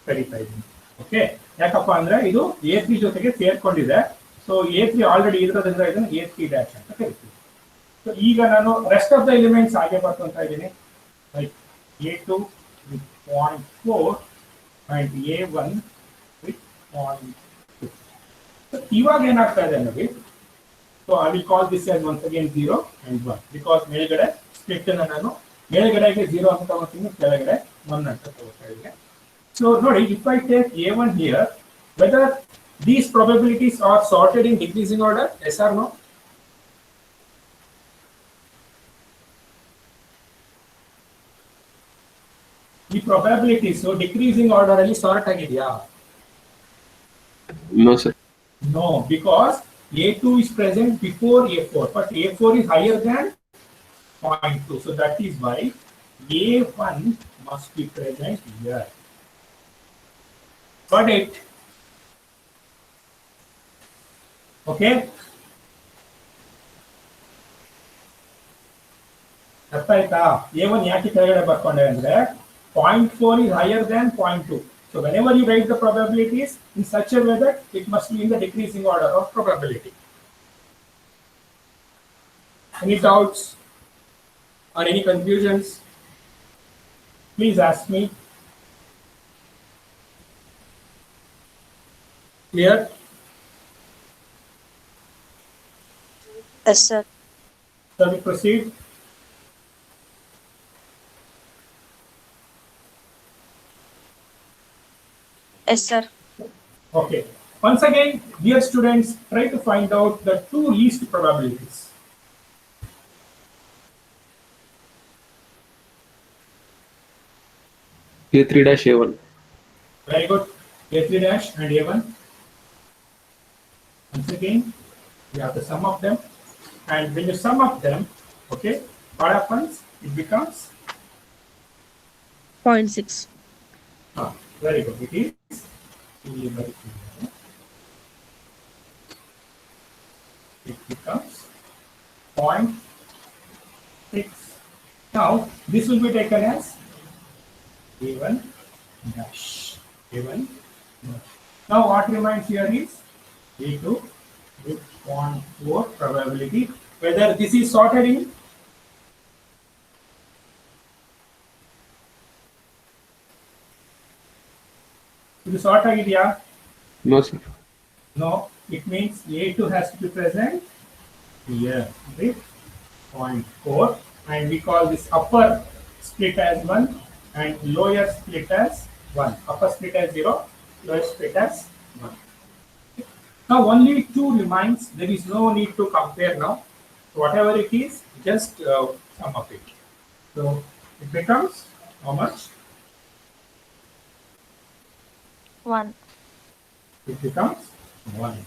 ಕರೀತಾ ಇದ್ದೀನಿ. Okay, ಯಾಕಪ್ಪ ಅಂದ್ರೆ ಇದು A3 ಜೊತೆಗೆ ಸೇರ್ಕೊಂಡಿದೆ. So A3 already ಇರೋದ್ರಿಂದ ಇದನ್ನು A3 ಡ್ಯಾಶ್ ಅಂತ ಕರಿತೀವಿ. ಸೊ ಈಗ ನಾನು ರೆಸ್ಟ್ ಆಫ್ ದ ಎಲಿಮೆಂಟ್ಸ್ ಹಾಗೆ ಬರ್ಕೊಂತ ಇದ್ದೀನಿ. Like A2 with 0.4 and A1 with 0.2. ಇವಾಗ ಏನಾಗ್ತಾ ಇದೆ ನೋಡಿ. So I will call this as once again 0 and 1 because ಮೇಲ್ಗಡೆ split ಅನ್ನು ನಾನು ಮೇಲ್ಗಡೆಗೆ 0 ಅಂತ ತಗೋತೀನಿ, ಕೆಳಗಡೆ 1 ಅಂತ ತಗೋತಾ ಇದ್ದೀನಿ. So ನೋಡಿ, if I take A1 here, whether these probabilities are sorted in decreasing order, yes or no? The probabilities so decreasing order ಅಲ್ಲಿ sort ಆಗಿದೆಯಾ? No, sir. No, because A2 is present before A4, but A4 is higher than 0.2. So that is why A1 must be present here. Got it? Okay? ಅರ್ಥ ಆಯ್ತಾ? A1 ಯಾಕೆ ಕೆಳಗಡೆ ಬರ್ಕೊಂಡೆ ಅಂದ್ರೆ 0.4 is higher than 0.2. So whenever you write the probabilities in such a way that it must be in the decreasing order of probability. Any doubts or any confusions? Please ask me. Clear? Yes, sir. Shall we proceed? Yes, sir. Okay. Once again, dear students, try to find out the two least probabilities. A3 dash A1. Very good. A3 dash and A1. Once again, you have to sum up them. And when you sum up them, okay, what happens? It becomes 0.6. very good. It is it becomes 0.6. Now this will be taken as A1 dash. A1 dash. Now what remains here is A2 with 0.4 probability. Whether this is sorted in ಇದು sort ಆಗಿದೆಯಾ? No, sir. No, it means A2 has to be present here with 0.4, and we call this upper split as 1 and lower split as 1. Upper split as 0, lower split as 1. Now only 2 remains. There is no need to compare now. So whatever it is, just sum up it. So it becomes how much? 1. It becomes 1.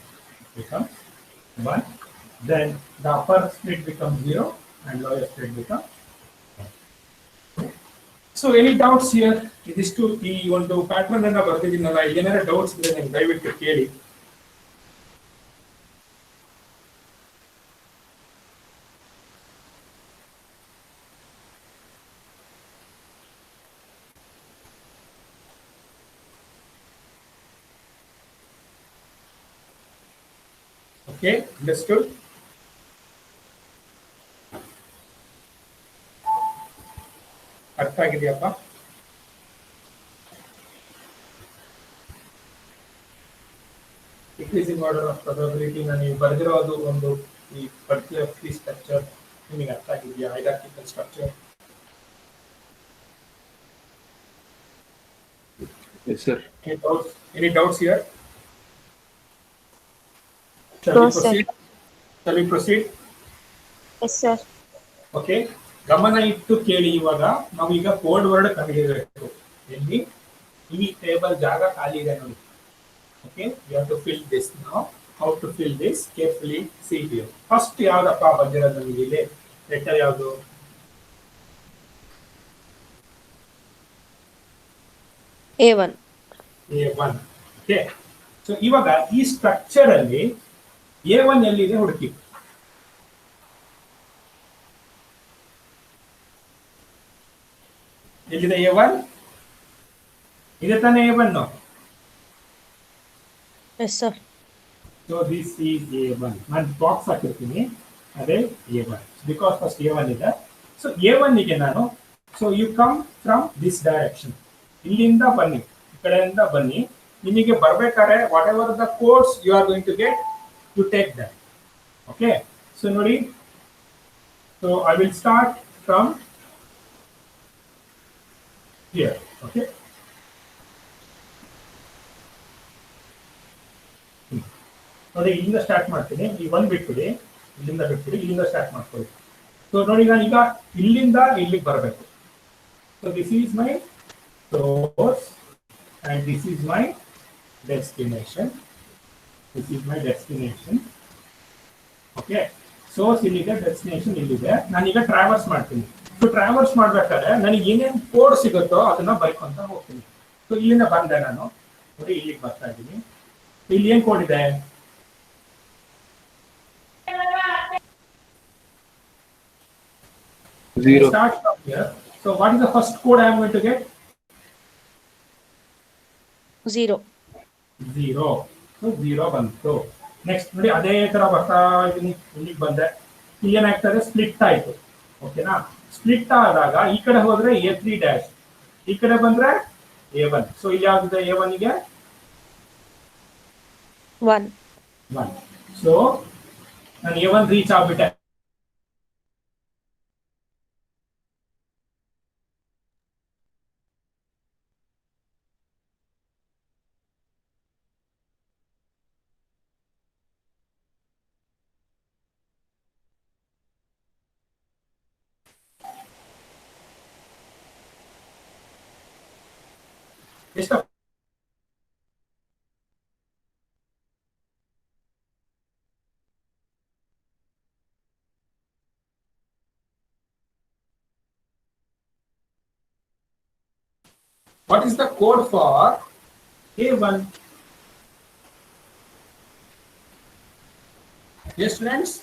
It becomes 1. Then the upper split becomes 0 and lower split becomes 1. So any doubts here? ಇದಿಷ್ಟು ಈ ಒಂದು pattern ಅನ್ನ ಬರ್ತಿದ್ದೀನಲ್ಲ, ಏನಾರ doubts ಇದ್ರೆ ನೀವು ದಯವಿಟ್ಟು ಕೇಳಿ. Okay, understood? ಅರ್ಥ ಆಗಿದೆಯಪ್ಪ? Decreasing order of probability ನೀವು ಬರೆದಿರೋದು ಒಂದು ಈ ಪರ್ಟಿಕ್ಯುಲರ್ ಫೀ ಸ್ಟ್ರಕ್ಚರ್ ನಿಮಗೆ ಅರ್ಥ ಆಗಿದೆಯಾ? Hierarchical structure. Yes, sir. Any doubts here? No, sir. Shall we proceed? Yes, sir. Okay. ಗಮನ ಇಟ್ಟು ಕೇಳಿ. ಇವಾಗ ನಾವೀಗ ಕೋಡ್ ವರ್ಡ್ ಕಂಡುಹಿಡಿಯಬೇಕು. ಎಲ್ಲಿ ಈ ಟೇಬಲ್ ಜಾಗ ಖಾಲಿ ಇದೆ ನೋಡಿ. Okay, you have to fill this now. How to fill this? Carefully see here. First ಯಾವ್ದಪ್ಪ ಬಂದಿರೋದು ನಮಗೆ ಇಲ್ಲಿ? ಲೆಟರ್ ಯಾವುದು? A1. A1. Okay. So ಇವಾಗ ಈ ಸ್ಟ್ರಕ್ಚರ್ ಅಲ್ಲಿ A1 ಎಲ್ಲಿದೆ ಹುಡುಕಿ. ಎಲ್ಲಿದೆ A1? ಇದೆ ತಾನೇ A1? Yes, sir. So this is A1. ನಾನು ಬಾಕ್ಸ್ ಹಾಕಿರ್ತೀನಿ, ಅದೇ A1. Because first A1 ಇದೆ. So A1 ಗೆ ನಾನು, so you come from this direction. ಇಲ್ಲಿಂದ ಬನ್ನಿ, ಈ ಕಡೆಯಿಂದ ಬನ್ನಿ. ನಿಮಗೆ ಬರಬೇಕಾದ್ರೆ whatever the codes you are going to get you take that. Okay, so ನೋಡಿ, so I will start from here. Okay, ನೋಡಿ ಇಲ್ಲಿಂದ ಸ್ಟಾರ್ಟ್ ಮಾಡ್ತೀನಿ. ಈ ಒಂದು ಬಿಟ್ಬಿಡಿ, ಇಲ್ಲಿಂದ ಬಿಟ್ಬಿಡಿ, ಇಲ್ಲಿಂದ ಸ್ಟಾರ್ಟ್ ಮಾಡ್ಕೊಳ್ಳಿ. ಸೊ ನೋಡಿ, ನಾನು ಈಗ ಇಲ್ಲಿಂದ ಇಲ್ಲಿಗೆ ಬರಬೇಕು. So this is my source and this is my destination. This is my destination. Okay, source ಇಲ್ಲಿದೆ, ಡೆಸ್ಟಿನೇಷನ್ ಇಲ್ಲಿದೆ. ನಾನೀಗ ಟ್ರಾವರ್ಸ್ ಮಾಡ್ತೀನಿ. ಸೊ ಟ್ರಾವರ್ಸ್ ಮಾಡ್ಬೇಕಾದ್ರೆ ನನಗೆ ಏನೇನು ಕೋಡ್ ಸಿಗುತ್ತೋ ಅದನ್ನ ಬರ್ಕೊಂತ ಹೋಗ್ತೀನಿ. ಸೊ ಇಲ್ಲಿಂದ ಬಂದೆ ನಾನು, ನೋಡಿ ಇಲ್ಲಿಗೆ ಬರ್ತಾ ಇದ್ದೀನಿ. ಇಲ್ಲಿ ಏನ್ ಕೋಡ್ ಇದೆ? Zero. Start from here. So what is the first code I am going to get? 0. 0. So 0 ಬಂತು. ನೆಕ್ಸ್ಟ್ ನೋಡಿ ಅದೇ ತರ ಬರ್ತಾ ಇದೀನಿ, ಇಲ್ಲಿಗೆ ಬಂದೆ. ಇಲ್ಲಿ ಏನಾಗ್ತದೆ? ಸ್ಪ್ಲಿಟ್ ಆಯ್ತು. ಓಕೆನಾ? ಸ್ಪ್ಲಿಟ್ ಆದಾಗ ಈ ಕಡೆ ಹೋದ್ರೆ A3 ಈ ಕಡೆ ಬಂದ್ರೆ A1. ಸೊ ಇಲ್ಲಿ ಯಾವ್ದಿದೆ? A1 ಗೆ 1. 1. ಸೊ ನಾನು A1 ರೀಚ್ ಆಗ್ಬಿಟ್ಟೆ. ಎಷ್ಟು? What is the code for A1? Yes, students?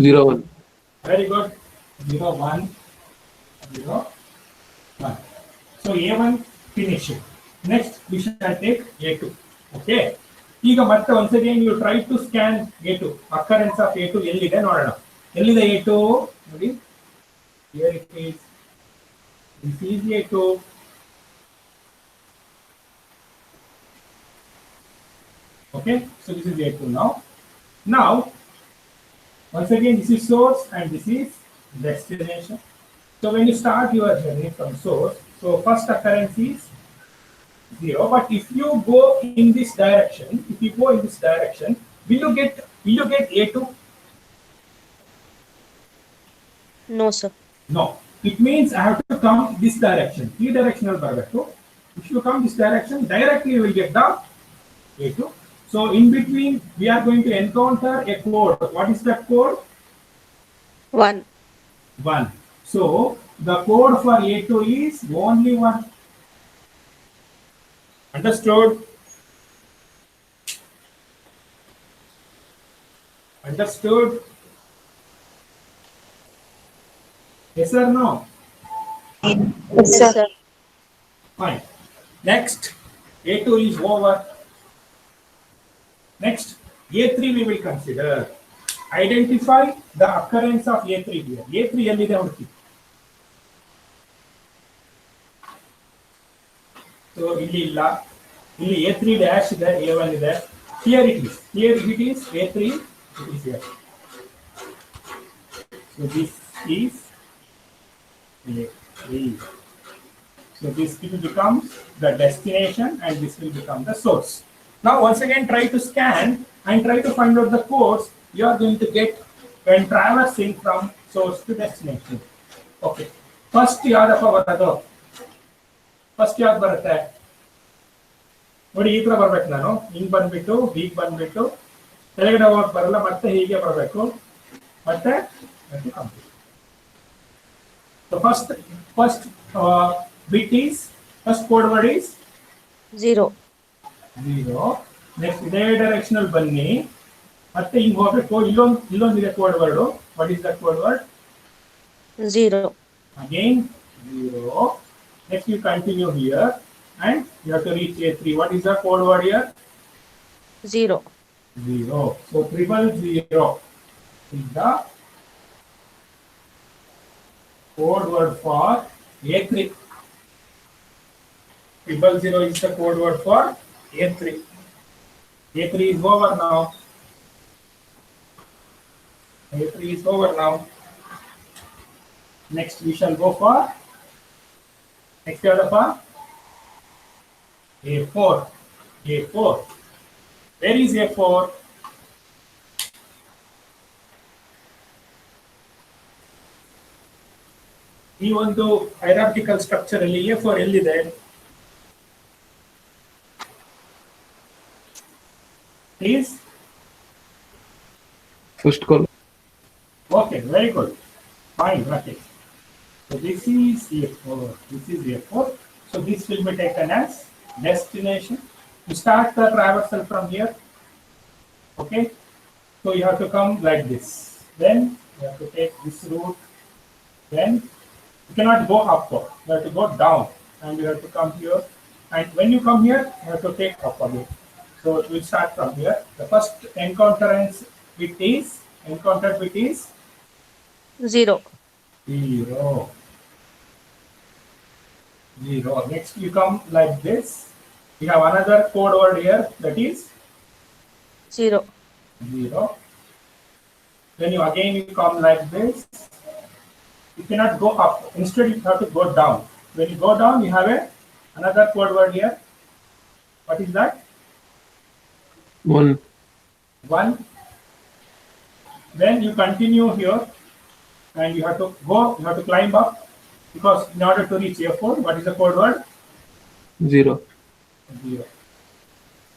0, 1. Very good. 0, 1, 0, 1. So A1 finish. Next we shall take A2. Okay. ಈಗ ಮತ್ತೆ once again you try to scan A2. Occurrence of A2 ಎಲ್ಲಿದೆ ನೋಡೋಣ. ಎಲ್ಲಿದೆ A2? ನೋಡಿ. Here it is. This is A2. Okay. So this is A2 now. Now once again this is source and this is destination. So when you start your journey from source, so first occurrence is 0. But if you go in this direction, will you get A2? No, sir. No. It means I have to come this direction. Directional barabeku. If you come this direction, directly you will get the A2. So in between, we are going to encounter a code. What is that code? 1. 1. So the code for A2 is only 1. Understood? Understood? Yes or no? Yes, sir. Fine. Next, A2 is over. Next, A3 we will consider. Identify the occurrence of A3 here. A3 ಎಲ್ಲಿದೆ ಹುಡುಕಿ. So ಇಲ್ಲಿ ಇಲ್ಲ, ಇಲ್ಲಿ A3 dash ಇದೆ, A1 ಇದೆ. Here it is. Here it is A3. It is here. So this is A3. So this will become the destination and this will become the source. Now once again try to scan and try to find out the codes you are going to get when traversing from source to destination. Okay. First ಯಾವ್ದಪ್ಪ ಬರೋದು? First ಯಾವ್ದು ಬರುತ್ತೆ ನೋಡಿ? ಈ ತರ ಬರ್ಬೇಕು. ನಾನು ಹಿಂಗ್ ಬಂದ್ಬಿಟ್ಟು ಹೀಗೆ ಬಂದ್ಬಿಟ್ಟು ಕೆಳಗಡೆ ಹೋಗಕ್ ಬರಲ್ಲ, ಮತ್ತೆ ಹೀಗೆ ಬರಬೇಕು, ಮತ್ತೆ complete. So first bit is, first code word is 0. 0. Next ಇದೇ ಡೈರೆಕ್ಷನಲ್ ಬನ್ನಿ, ಮತ್ತೆ ಹಿಂಗ್ ಹೋಗ್ಬೇಕು. ಇಲ್ಲೊಂದಿದೆ code word. What is that code word? 0. Again 0. Next you continue here and you have to reach A3. What is the code word here? 0. 0. So 000 is the code word for A3. 000 is the code word for A3. A3 is over now. A3 is over now. Next we shall go for next order for A4. A4. Where is A4? ಈ ಒಂದು hierarchical structure ಅಲ್ಲಿ A4 ಎಲ್ಲಿದೆ? Please. First column. Okay, very good. Fine, okay. So this is A4. This is A4. So this will be taken as destination. You start the traversal from here. Okay. So you have to come like this. Then you have to take this route. Then you cannot go upward. You have to go down, and you have to come here. And when you come here, you have to take up again. So we'll start from here. The first encounter bit is 0. 0. 0. Next you come like this. We have another code word here, that is 0. 0. Then you again come like this. You cannot go up. Instead you have to go down. When you go down, you have another code word here. What is that? 1. 1. Then you continue here, and you have to go. You have to climb up, because in order to reach A4, what is the code word? 0. 0.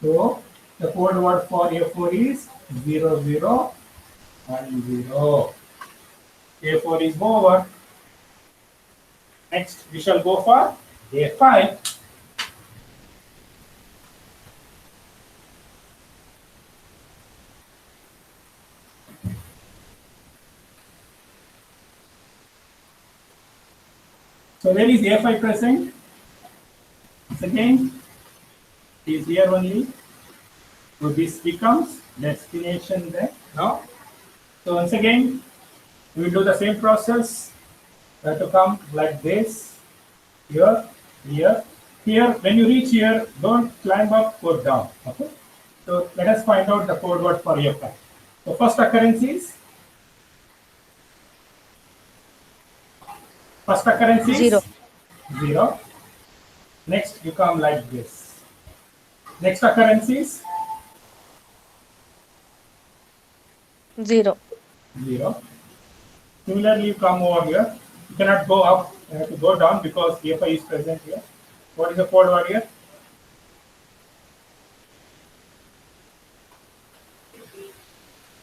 So the code word for A4 is 0, 0, 1, 0. A4 is over. Next, we shall go for A5. So where is A5 present? Once again, it is here only. So this becomes destination there. Now, so once again, we will do the same process. You have to come like this. Here, here, here. When you reach here, don't climb up, go down. Okay. So let us find out the code word for A5. So first occurrence is 0. 0. Next you come like this. Next occurrence is 0. 0. Similarly, you come over here. You cannot go up. You have to go down, because A5 is present here. What is the code word here?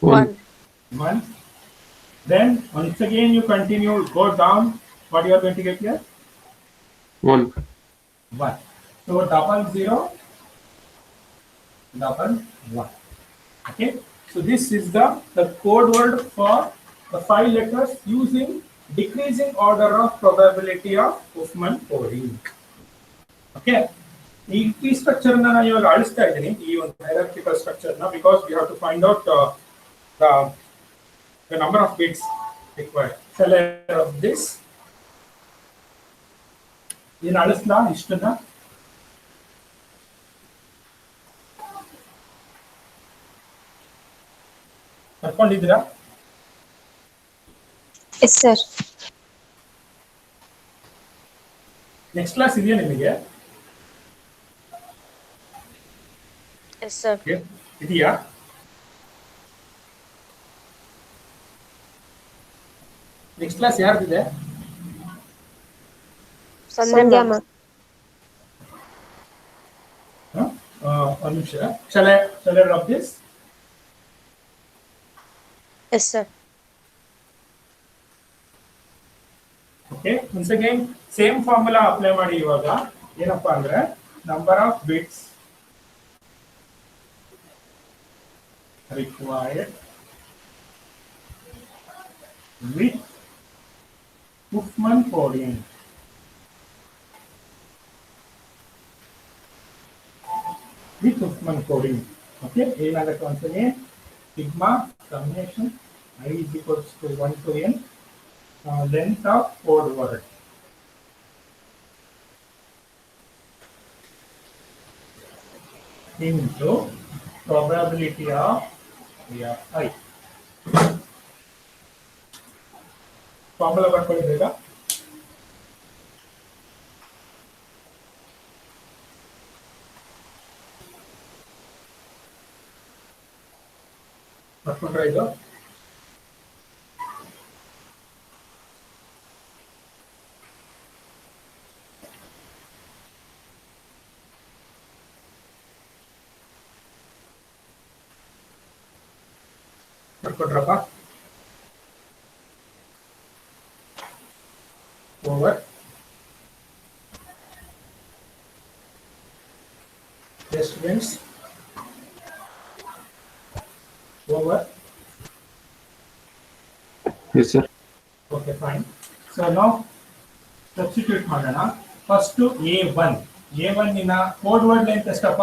1. 1. Then once again you continue, go down. What you are going to get here? 1. 1. So 00, 1. Okay. So this is the code word for the 5 letters using decreasing order of probability of Huffman coding. Okay. ಈ structure ನಾನು ಇವಾಗ ಅಳಿಸ್ತಾ ಇದ್ದೀನಿ, ಈ ಒಂದು hierarchical structure ನ, because we have to find out the number of bits required. Shall I of this? ಇದನ್ನ ಅಳಿಸ್ಲಾ ಇಷ್ಟನ್ನ? ಕರ್ಕೊಂಡಿದ್ದೀರಾ? Yes, sir. ನೆಕ್ಸ್ಟ್ ಕ್ಲಾಸ್ ಇದೆಯಾ ನಿಮಗೆ? Yes, sir. ಇದೆಯಾ? ನೆಕ್ಸ್ಟ್ ಕ್ಲಾಸ್ ಯಾರ್ದಿದೆ? Sandhya ma'am. ಒಂದು ನಿಮಿಷ. Shall I rub this? Yes, sir. Okay. Once again, same formula apply ಮಾಡಿ. ಇವಾಗ ಏನಪ್ಪಾ ಅಂದ್ರೆ number of bits required with Huffman coding. With Huffman coding. Okay. ಏನಾಗುತ್ತೆ once again, sigma summation I is equals to 1 to n length of code word. into probability of I. Formula ಬರ್ಕೊಳ್ಳಿ ಬೇಗ. ಬರ್ಕೊಂಡ್ರೆ ಇದು ಬರ್ಕೊಂಡ್ರಪ್ಪ over students over. Yes, sir. Okay, fine. So now substitute ಮಾಡೋಣ. First A1. A1 ಇನ code word length ಎಷ್ಟಪ್ಪ?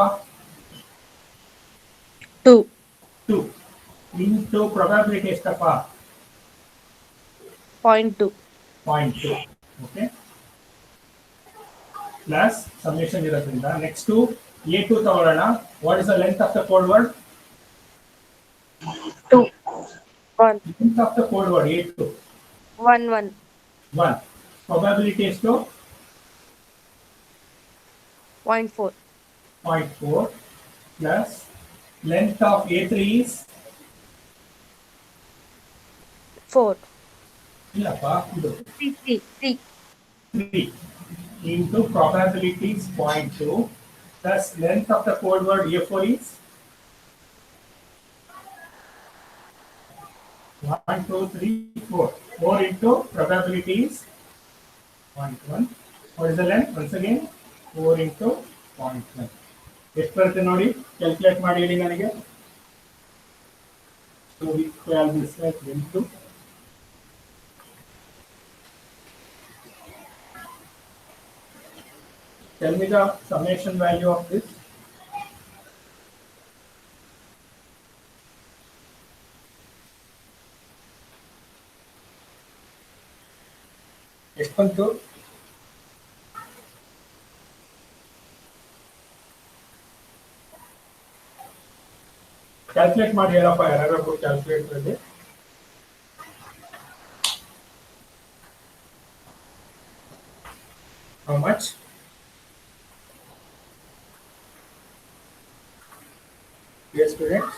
2. 2 into probability ಎಷ್ಟಪ್ಪ? 0.2. 0.2. Okay. Plus summation ಇರೋದ್ರಿಂದ next to A2 ತಗೊಳ್ಳೋಣ. What is the length of the code word? 2. 1. Length of the code word A2. 1. 1. 1. Probability ಎಷ್ಟು? 0.4. 0.4 plus length of A3 is 4. ಇಲ್ಲಪ್ಪ ಇದು 3. 3. 3 into probability is 0.2 plus length of the code word A4 is 1, 2, 3, 4. 4 into probability is 0.1. What is the length? Once again 4 into 0.1. ಎಷ್ಟು ಬರುತ್ತೆ ನೋಡಿ calculate ಮಾಡಿ ಹೇಳಿ ನನಗೆ. So we call this as into tell me the summation value of this. ಎಷ್ಟು ಬಂತು? Calculate ಮಾಡಿ ಹೇಳಪ್ಪ ಯಾರಾದ್ರೂ ಕ್ಯಾಲ್ಕುಲೇಟರ್ ಅಲ್ಲಿ. How much? Yes, students.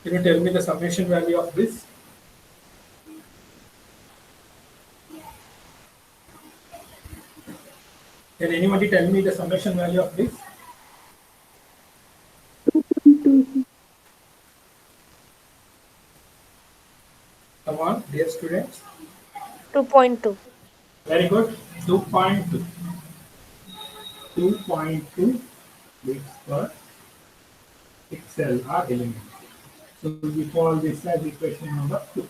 Can you tell me the summation value of this? Can anybody tell me the summation value of this? Come on, dear students. 2.2. Very good. 2.2. 2.2 bits per pixel or element. So we call this as equation number 2.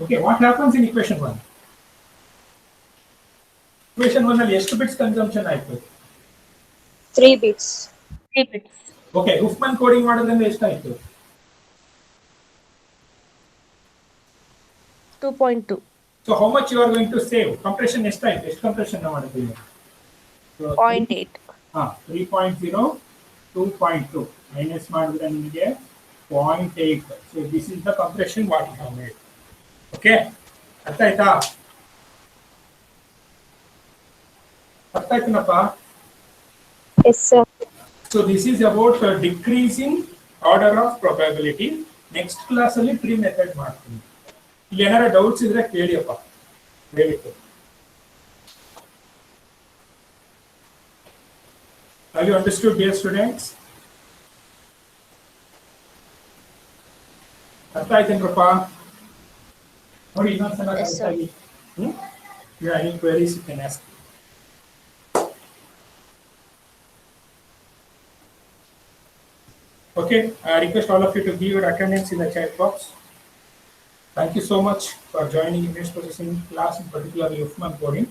Okay, what happens in equation 1? Equation 1 ಅಲ್ಲಿ ಎಷ್ಟು bits consumption ಆಯ್ತು? 3 bits. 3 bits. Okay, Huffman coding ಮಾಡೋದ್ರಿಂದ ಎಷ್ಟಾಯ್ತು? 2.2. So how much you are going to save? Compression ಎಷ್ಟಾಯ್ತು? ಎಷ್ಟು compression ಮಾಡಿದ್ದೀವಿ? 0.8. 3.0 2.2 minus ಮಾಡಿದ್ರೆ ನಿಮಗೆ 0.8. So this is the compression what you have made. Okay, ಅರ್ಥ ಆಯ್ತಾ? ಅರ್ಥ ಆಯ್ತನಪ್ಪ? Yes, sir. So this is about decreasing order of probability. Next class ಅಲ್ಲಿ pre method ಮಾಡ್ತೀನಿ. ಇಲ್ಲಿ ಏನಾರ ಡೌಟ್ಸ್ ಇದ್ರೆ ಕೇಳಿಯಪ್ಪ ದಯವಿಟ್ಟು. Have you understood, dear students? ಅರ್ಥ ಆಯ್ತೇನ್ರಪ್ಪ? ನೋಡಿ ಇನ್ನೊಂದ್ಸಲ Yes, sir. You have any queries you can ask. Okay, I request all of you to give your attendance in the chat box. Thank you so much for joining image processing class, in particular Huffman coding.